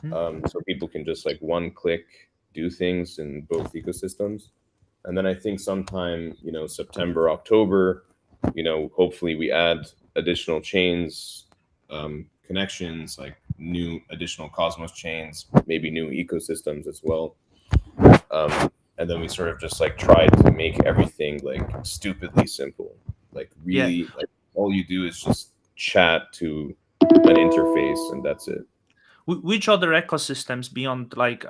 Mhm. So people can just like one click do things in both ecosystems. And then I think sometime, September, October, hopefully we add additional chains, connections, like new additional Cosmos chains, maybe new ecosystems as well. And then we sort of just like try to make everything like stupidly simple. Like Yeah. really, like all you do is just chat to an interface, and that's it. Which other ecosystems beyond like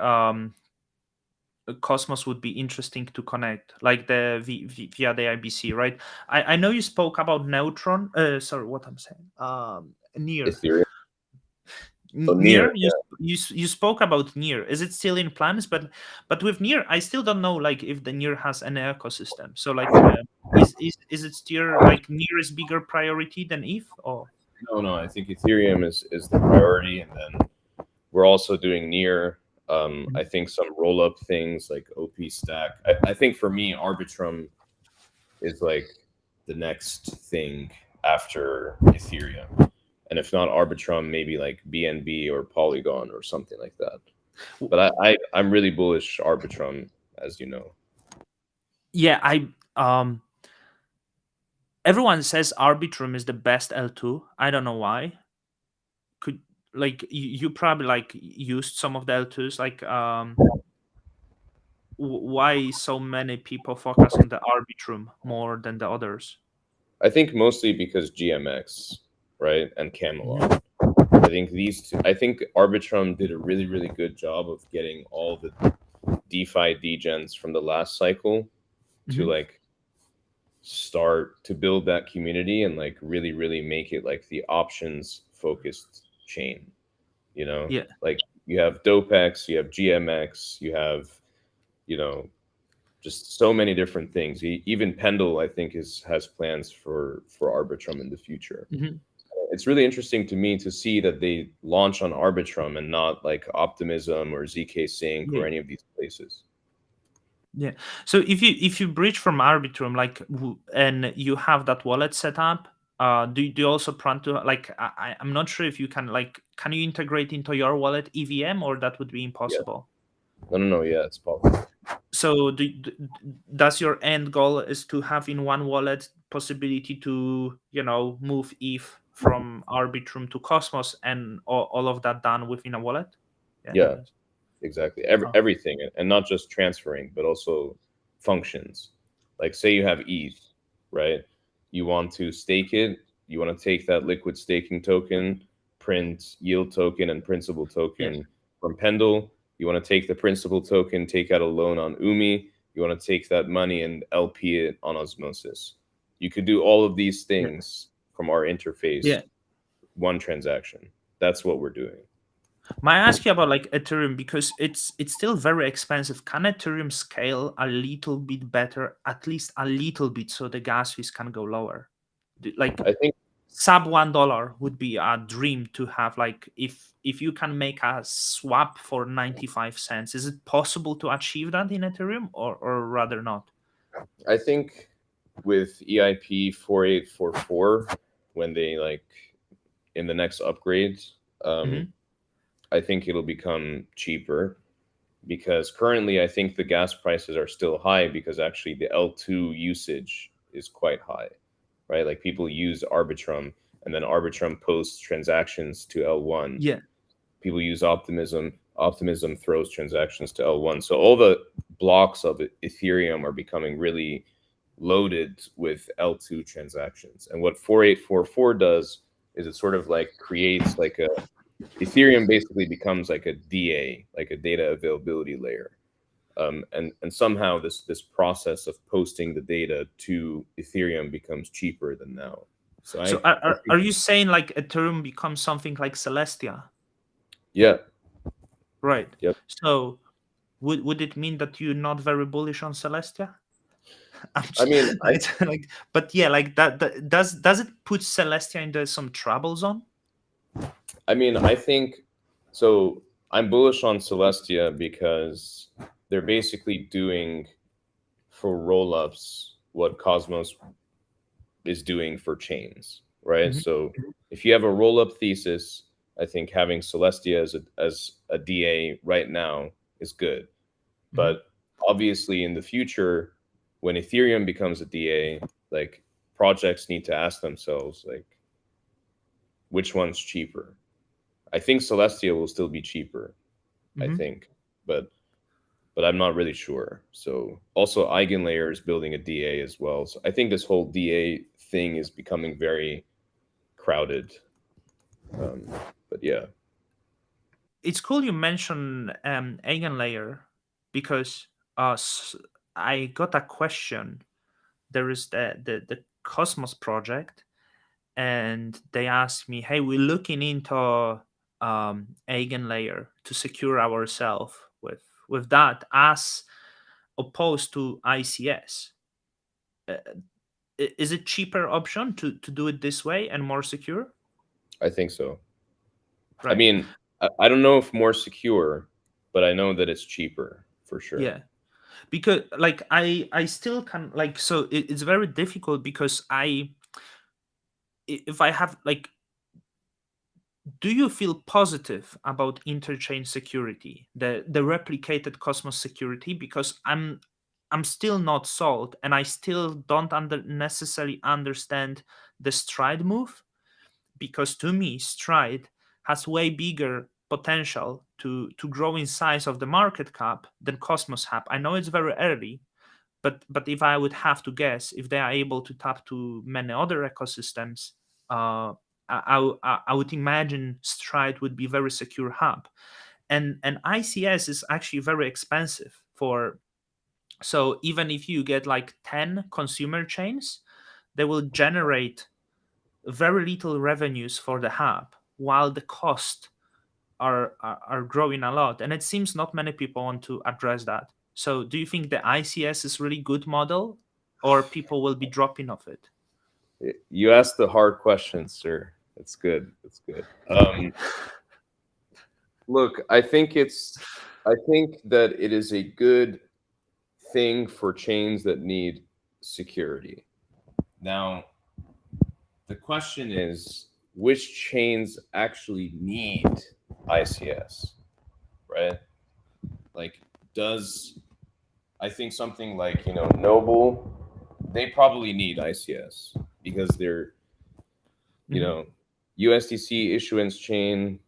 Cosmos would be interesting to connect, like via the IBC, right? I know you spoke about Neutron. Sorry, what I'm saying. Near. Ethereum. So near, Near, you spoke about Near. Is it still in plans? But with Near, I still don't know like if the Near has an ecosystem. So like, is it still like Near is bigger priority than ETH? Or no, I think Ethereum is the priority, and then we're also doing near. I Mhm. think some roll up things like OP Stack. I think for me, Arbitrum is like the next thing after Ethereum, and if not Arbitrum, maybe like BNB or Polygon or something like that. W- But I'm really bullish Arbitrum, as you know. yeah, I everyone says Arbitrum is the best L2. I don't know why. Could like you probably like used some of the L2s. Like, why so many people focus on the Arbitrum more than the others? I think mostly because GMX, right, and Mhm. Camelot. I think these two. I think Arbitrum did a really, really good job of getting all the DeFi degens from the last cycle to Mhm. like start to build that community and like really, really make it like the options focused chain. Yeah. Like you have DopeX, you have GMX, you have, you know, just so many different things. Even Pendle, I think, has plans for Arbitrum in the future. Mhm. It's really interesting to me to see that they launch on Arbitrum and not like Optimism or ZK Sync or Yeah. any of these places. Yeah. So if you bridge from Arbitrum, like, and you have that wallet set up, do you also plan to like? I'm not sure if you can like. Can you integrate into your wallet EVM, or that would be Yeah. impossible? No. Yeah, it's possible. So does your end goal is to have in one wallet possibility to move ETH from Arbitrum to Cosmos, and all of that done within a wallet? Yeah. Yeah, exactly. Oh. Everything, and not just transferring, but also functions. Like say you have ETH, right? You want to stake it. You want to take that liquid staking token, print yield token and principal Yeah. token from Pendle. You want to take the principal token, take out a loan on Umi. You want to take that money and LP it on Osmosis. You could do all of these Yeah. things from our interface, Yeah. one transaction. That's what we're doing. May I ask you about like Ethereum, because it's still very expensive. Can Ethereum scale a little bit better, at least a little bit, so the gas fees can go lower? Like, I think sub $1 would be a dream to have. Like if you can make a swap for 95 cents, is it possible to achieve that in Ethereum, or rather not? I think with EIP 4844, when they like in the next upgrades, Hmm. I think it'll become cheaper, because currently I think the gas prices are still high because actually the L2 usage is quite high, right? Like people use Arbitrum, and then Arbitrum posts transactions to L1. Yeah. People use Optimism. Optimism throws transactions to L1. So all the blocks of Ethereum are becoming really loaded with L2 transactions. And what 4844 does is it sort of like creates like a Ethereum basically becomes like a DA, like a data availability layer. And somehow this process of posting the data to Ethereum becomes cheaper than now. So So I think, are you saying like Ethereum becomes something like Celestia? yeah, Right. yep. So would it mean that you're not very bullish on Celestia? I'm I mean, like, but yeah, like that does it put Celestia into some trouble zone? I think so. I'm bullish on Celestia because they're basically doing for rollups what Cosmos is doing for chains, right? Hmm. So if you have a rollup thesis, I think having Celestia as a DA right now is good. Hmm. But obviously, in the future, when Ethereum becomes a DA, like projects need to ask themselves, like, which one's cheaper? I think Celestia will still be cheaper, I Hmm. think, but I'm not really sure. So also Eigenlayer is building a DA as well. So I think this whole DA thing is becoming very crowded. Um, but yeah, It's cool you mentioned Eigenlayer, because I got a question. There is the Cosmos project, and they asked me, "Hey, we're looking into Eigenlayer to secure ourselves with that, as opposed to ICS. Uh, is it cheaper option to do it this way and more secure?" I think so. I Right. mean, I don't know if more secure, but I know that it's cheaper for sure. Yeah. Because like I still can, like, so it's very difficult because if I have like, do you feel positive about interchain security, the replicated Cosmos security? Because I'm still not sold, and I still don't necessarily understand the Stride move, because to me Stride has way bigger potential to grow in size of the market cap than Cosmos have. I know it's very early, but if I would have to guess, if they are able to tap to many other ecosystems, I would imagine Stride would be very secure hub, and ICS is actually very expensive for. So even if you get like 10 consumer chains, they will generate very little revenues for the hub, while the cost are growing a lot, and it seems not many people want to address that. So do you think the ICS is really good model, or people will be dropping off it? You asked the hard questions, sir. It's good. It's good. Look, I think that it is a good thing for chains that need security. Now, the question is which chains actually need ICS, right? Like, does I think something like, Noble, they probably need ICS because they're, you Hmm. know, USDC issuance chain,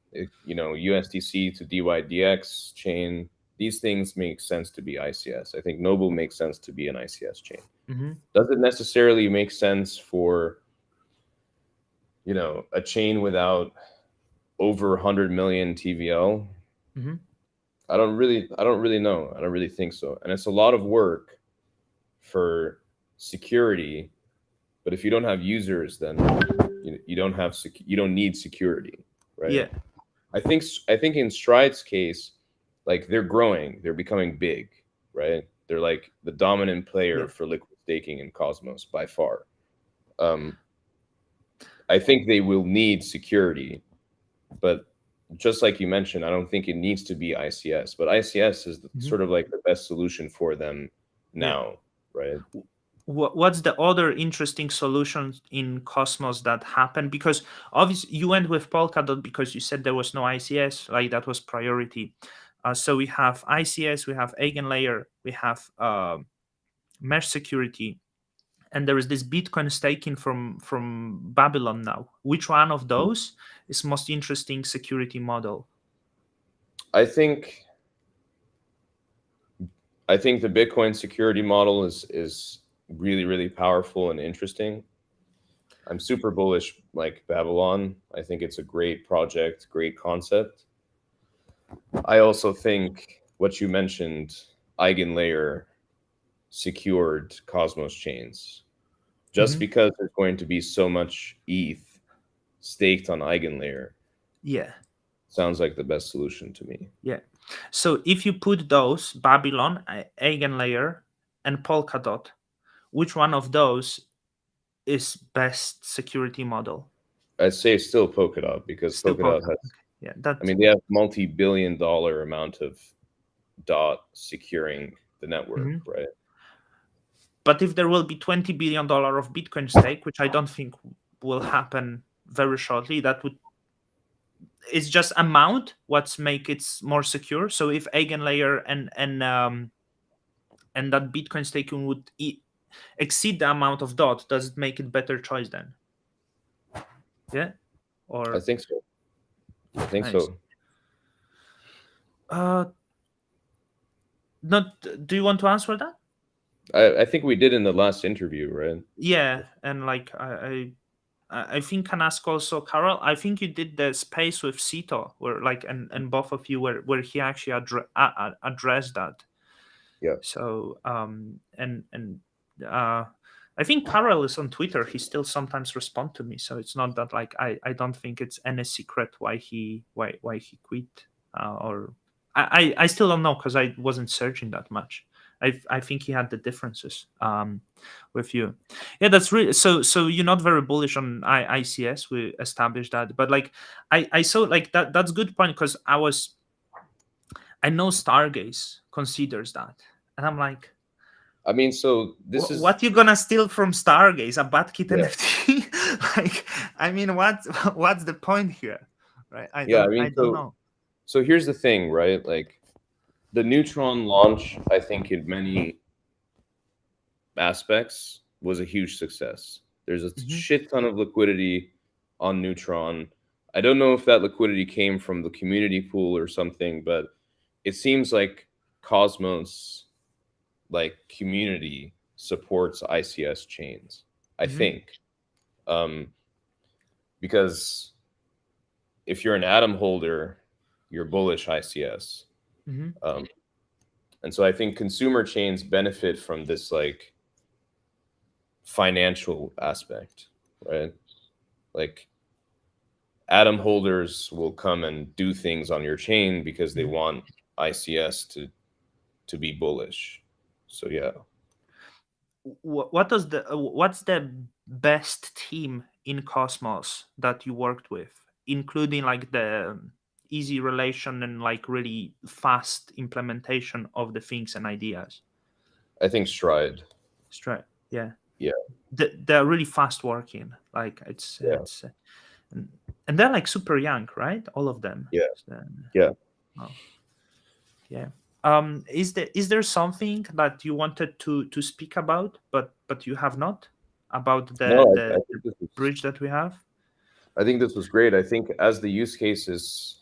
USDC to DYDX chain. These things make sense to be ICS. I think Noble makes sense to be an ICS chain. Hmm. Does it necessarily make sense for, a chain without over 100 million TVL? Hmm. I don't really know. I don't really think so. And it's a lot of work for security, but if you don't have users, then you don't need security, right? Yeah. I think in Stride's case, like they're growing, they're becoming big, right? They're like the dominant player Yeah. for liquid staking in Cosmos by far. Um, I think they will need security, but just like you mentioned, I don't think it needs to be ICS. But ICS is Mhm. sort of like the best solution for them Yeah. now, right? What's the other interesting solutions in Cosmos that happened? Because obviously you went with Polkadot because you said there was no ICS, like that was priority. So we have ICS, we have Eigenlayer, we have mesh security, and there is this Bitcoin staking from Babylon now. Which one of those is most interesting security model? I think I think the Bitcoin security model is really really powerful and interesting. I'm super bullish like Babylon. I think it's a great project, great concept. I also think what you mentioned, Eigenlayer secured Cosmos chains. Just Hmm. because there's going to be so much ETH staked on Eigenlayer Yeah, sounds like the best solution to me. yeah. So if you put those Babylon, Eigenlayer, and Polkadot, which one of those is best security model? I'd say still Polkadot because Still Polkadot Polkadot. has, Okay. Yeah, I that. mean, they have multi-billion-dollar amount of dot securing the network, Mhm. right? But if there will be $20 billion of Bitcoin stake, which I don't think will happen very shortly, that would it's just amount what's make it more secure. So if Eigenlayer and that Bitcoin staking would exceed the amount of dot, does it make it better choice then? Yeah, I or think so. I think nice. so. Uh, not. Do you want to answer that? I think we did in the last interview, right? Yeah, and like I think can ask also Carol. I think you did the space with Sito, where like and both of you where he actually addressed that. Yeah. So and uh, I think Carol is on Twitter. He still sometimes respond to me. So it's not that like I don't think it's any secret why he quit or I still don't know because I wasn't searching that much. I think he had the differences with you. Yeah, that's really so you're not very bullish on ICS. We established that, but like I saw like that's good point because I know Stargaze considers that, and I'm like, I mean, so this is what you gonna steal from Stargaze? A Batkit yeah, NFT? Like, I mean, what's the point here, right? yeah. I I mean, don't know. so here's the thing, right? Like the Neutron launch, I think in many aspects was a huge success. There's a Hmm. shit ton of liquidity on Neutron. I don't know if that liquidity came from the community pool or something, but it seems like Cosmos, like community, supports ICS chains. I Hmm. think, um, because if you're an Atom holder, you're bullish ICS, Hmm. um, and so I think consumer chains benefit from this like financial aspect, right? Like Atom holders will come and do things on your chain because they Hmm. want ICS to be bullish. So yeah, What does what's the best team in Cosmos that you worked with, including like the easy relation and like really fast implementation of the things and ideas? I think Stride. Straight, yeah. Yeah, They're really fast working. Like yeah, and, and they're like super young, right? All of them. yeah, So, yeah. oh, yeah. Is there something that you wanted to speak about, but you have not about No, the bridge that we have? I think this was great. I think as the use cases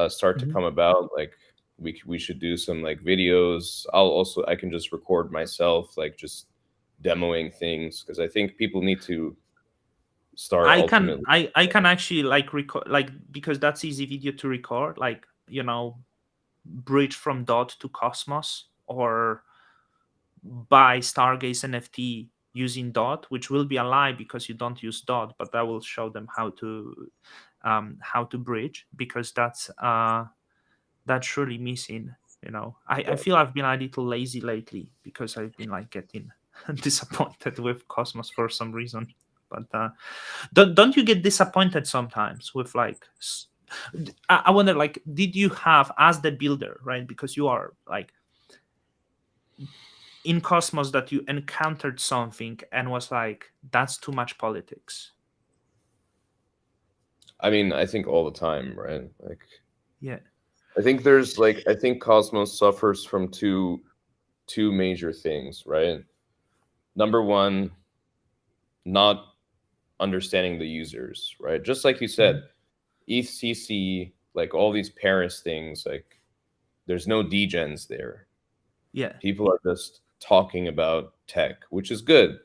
start to Hmm. come about, like we should do some like videos. I can just record myself, like just demoing things because I think people need to start ultimately. I can actually like record like because that's easy video to record like bridge from dot to cosmos or buy Stargaze NFT using dot, which will be a lie because you don't use dot, but I will show them how to bridge because that's surely missing. I feel I've been a little lazy lately because I've been like getting disappointed with Cosmos for some reason. But don't you get disappointed sometimes with like I wonder, like, did you have as the builder, right? Because you are like in Cosmos, that you encountered something and was like, that's too much politics. I mean, I think all the time, right? Like, Yeah. I think there's like, I think Cosmos suffers from two major things, right? Number one, not understanding the users, right? Just like you Mhm. said, ETHCC, like all these Paris things, like there's no degens there. Yeah. People are just talking about tech, which is good,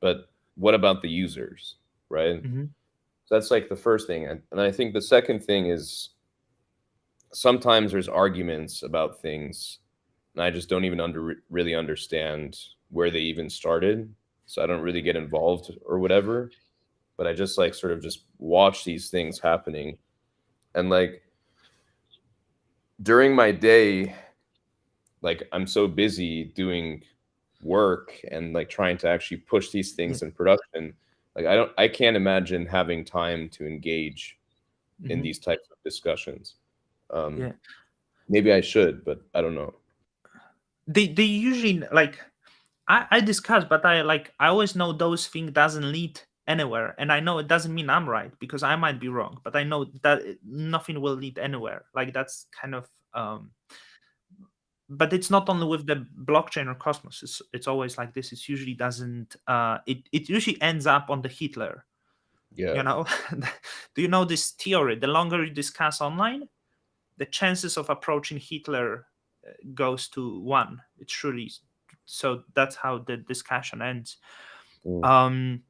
but what about the users, right? Hmm. So that's like the first thing. And I think the second thing is sometimes there's arguments about things, and I just don't even really understand where they even started. So I don't really get involved or whatever, but I just like sort of just watch these things happening. And like during my day, like I'm so busy doing work and like trying to actually push these Yeah. things in production. Like I can't imagine having time to engage in Hmm. these types of discussions. Um, Yeah. maybe I should, but I don't know. They usually like, I discuss, but I always know those things doesn't lead anywhere, and I know it doesn't mean I'm right because I might be wrong, but I know that nothing will lead anywhere. Like that's kind of but it's not only with the blockchain or Cosmos. It's always like this. It usually doesn't. It usually ends up on the Hitler. Yeah. You know, do you know this theory? The longer you discuss online, the chances of approaching Hitler goes to one. It's truly so. That's how the discussion ends. Mm. Um,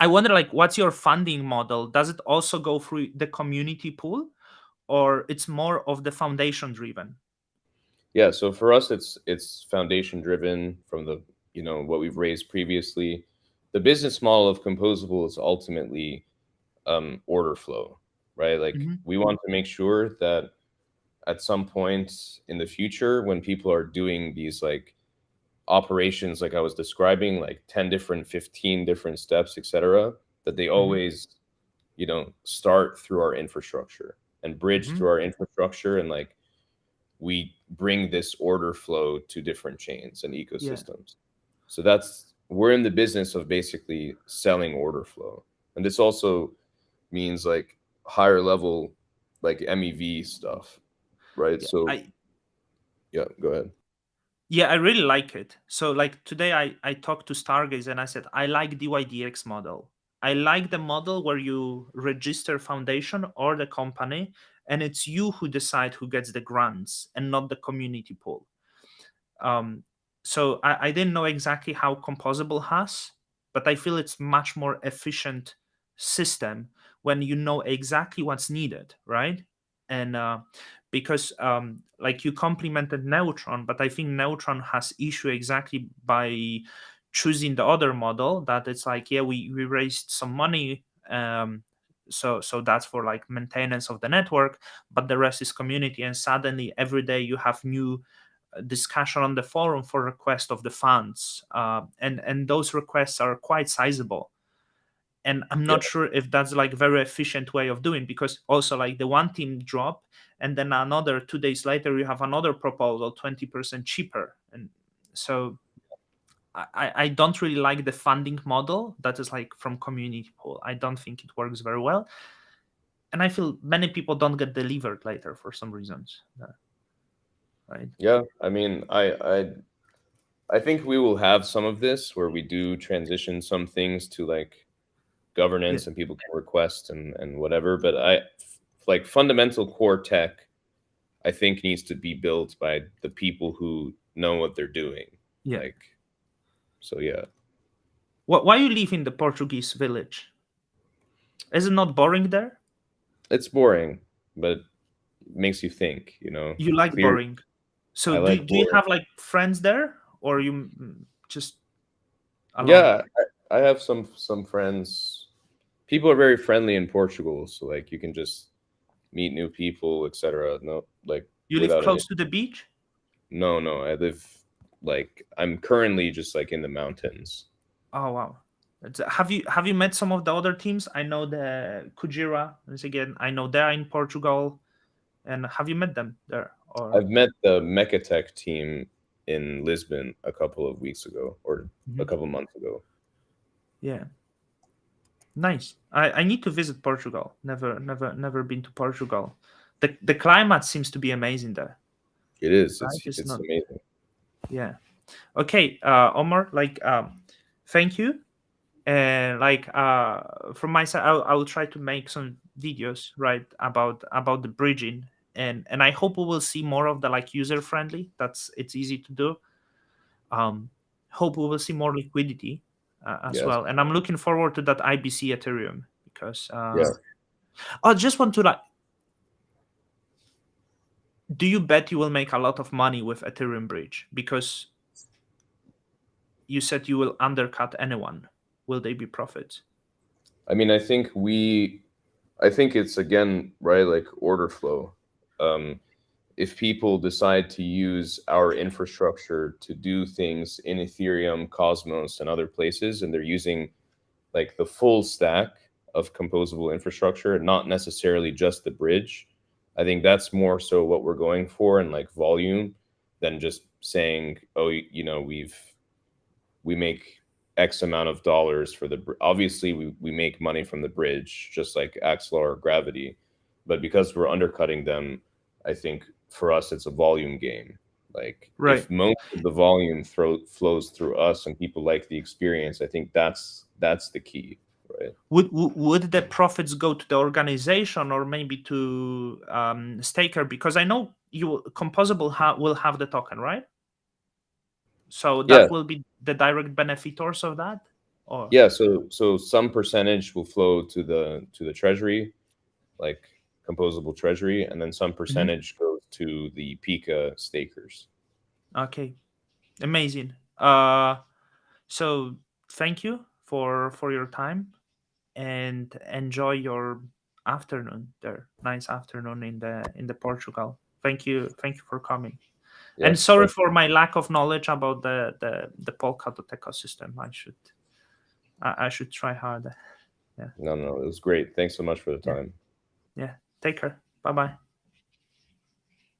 I wonder, like, what's your funding model? Does it also go through the community pool, or it's more of the foundation driven? Yeah, so for us it's foundation driven from the, you know, what we've raised previously. The business model of Composable is ultimately order flow, right? Like Hmm. we want to make sure that at some point in the future when people are doing these like operations like I was describing, like 10 different, 15 different steps, etc., that they Hmm. always, you know, start through our infrastructure and bridge Hmm. through our infrastructure, and like we bring this order flow to different chains and Yeah. ecosystems. So that's, we're in the business of basically selling order flow. And this also means like higher level like MEV stuff, right? Yeah. So yeah, go ahead. Yeah, I really like it. So like today I talked to Stargaze and I said I like DYDX model. I like the model where you register foundation or the company and it's you who decide who gets the grants and not the community pool. Um, so I didn't know exactly how Composable has, but I feel it's much more efficient system when you know exactly what's needed, right? And because like you complimented Neutron, but I think Neutron has issue exactly by choosing the other model that it's like, yeah, we raised some money. So that's for like maintenance of the network, but the rest is community, and suddenly every day you have new discussion on the forum for request of the funds, and those requests are quite sizable. And I'm Yeah. not sure if that's like very efficient way of doing, because also like the one team drop and then another 2 days later you have another proposal 20% cheaper. And so I don't really like the funding model that is like from community pool. I don't think it works very well, and I feel many people don't get delivered later for some reasons, right? Yeah, I mean, I think we will have some of this where we do transition some things to like Yeah. governance and people can request and whatever, but like fundamental core tech I think needs to be built by the people who know what they're doing. Yeah. Like, so yeah, Why you live in the Portuguese village? Is it not boring there? it's boring, but it makes you think, you know. You like Clear. boring. So I like do you boring. have like friends there, or you just alone? Yeah, I have some friends. People are very friendly in Portugal, so like you can just meet new people, etc. No, like You live without any. close to the beach? No, no, I live like I'm currently just like in the mountains. Oh wow. Have you met some of the other teams? I know the Kujira. Once again, I know they're in Portugal. And have you met them there? Or I've met the Mechatech team in Lisbon a couple of weeks ago, or a Mhm. couple months ago. Yeah, nice. I need to visit Portugal. Never been to Portugal. The climate seems to be amazing there, It is. right? It's It's not. amazing. Yeah. Okay, Omar. Thank you. And from my side, I will try to make some videos, right, about the bridging, and I hope we will see more of the like user friendly. It's easy to do. Um, Hope we will see more liquidity as Yes. well. And I'm looking forward to that IBC Ethereum because Yeah. I just want to like. Do you bet you will make a lot of money with Ethereum bridge? Because you said you will undercut anyone. Will they be profits? I mean, I think it's again, right, like order flow. Um, if people decide to use our infrastructure to do things in Ethereum, Cosmos, and other places, and they're using like the full stack of composable infrastructure, not necessarily just the bridge. I think that's more so what we're going for, and like volume, than just saying, oh, you know, we make X amount of dollars for obviously we make money from the bridge, just like Axelar or Gravity, but because we're undercutting them, I think for us it's a volume game. Like Right. if most of the volume flows through us and people like the experience, I think that's the key, right? Would the profits go to the organization or maybe to staker? Because I know you composable will have the token, right? So Yeah, that will be the direct benefitors of that, or yeah. So some percentage will flow to the treasury, like composable treasury, and then some Mhm. percentage goes to the Pika stakers. Okay, amazing. So thank you for your time and enjoy your afternoon there. Nice afternoon in the Portugal. Thank you for coming. And Yes, sorry thank for my lack of knowledge about the Polkadot ecosystem. I should try harder. Yeah, No, no, it was great. Thanks so much for the yeah, time. yeah. Take care. Bye bye.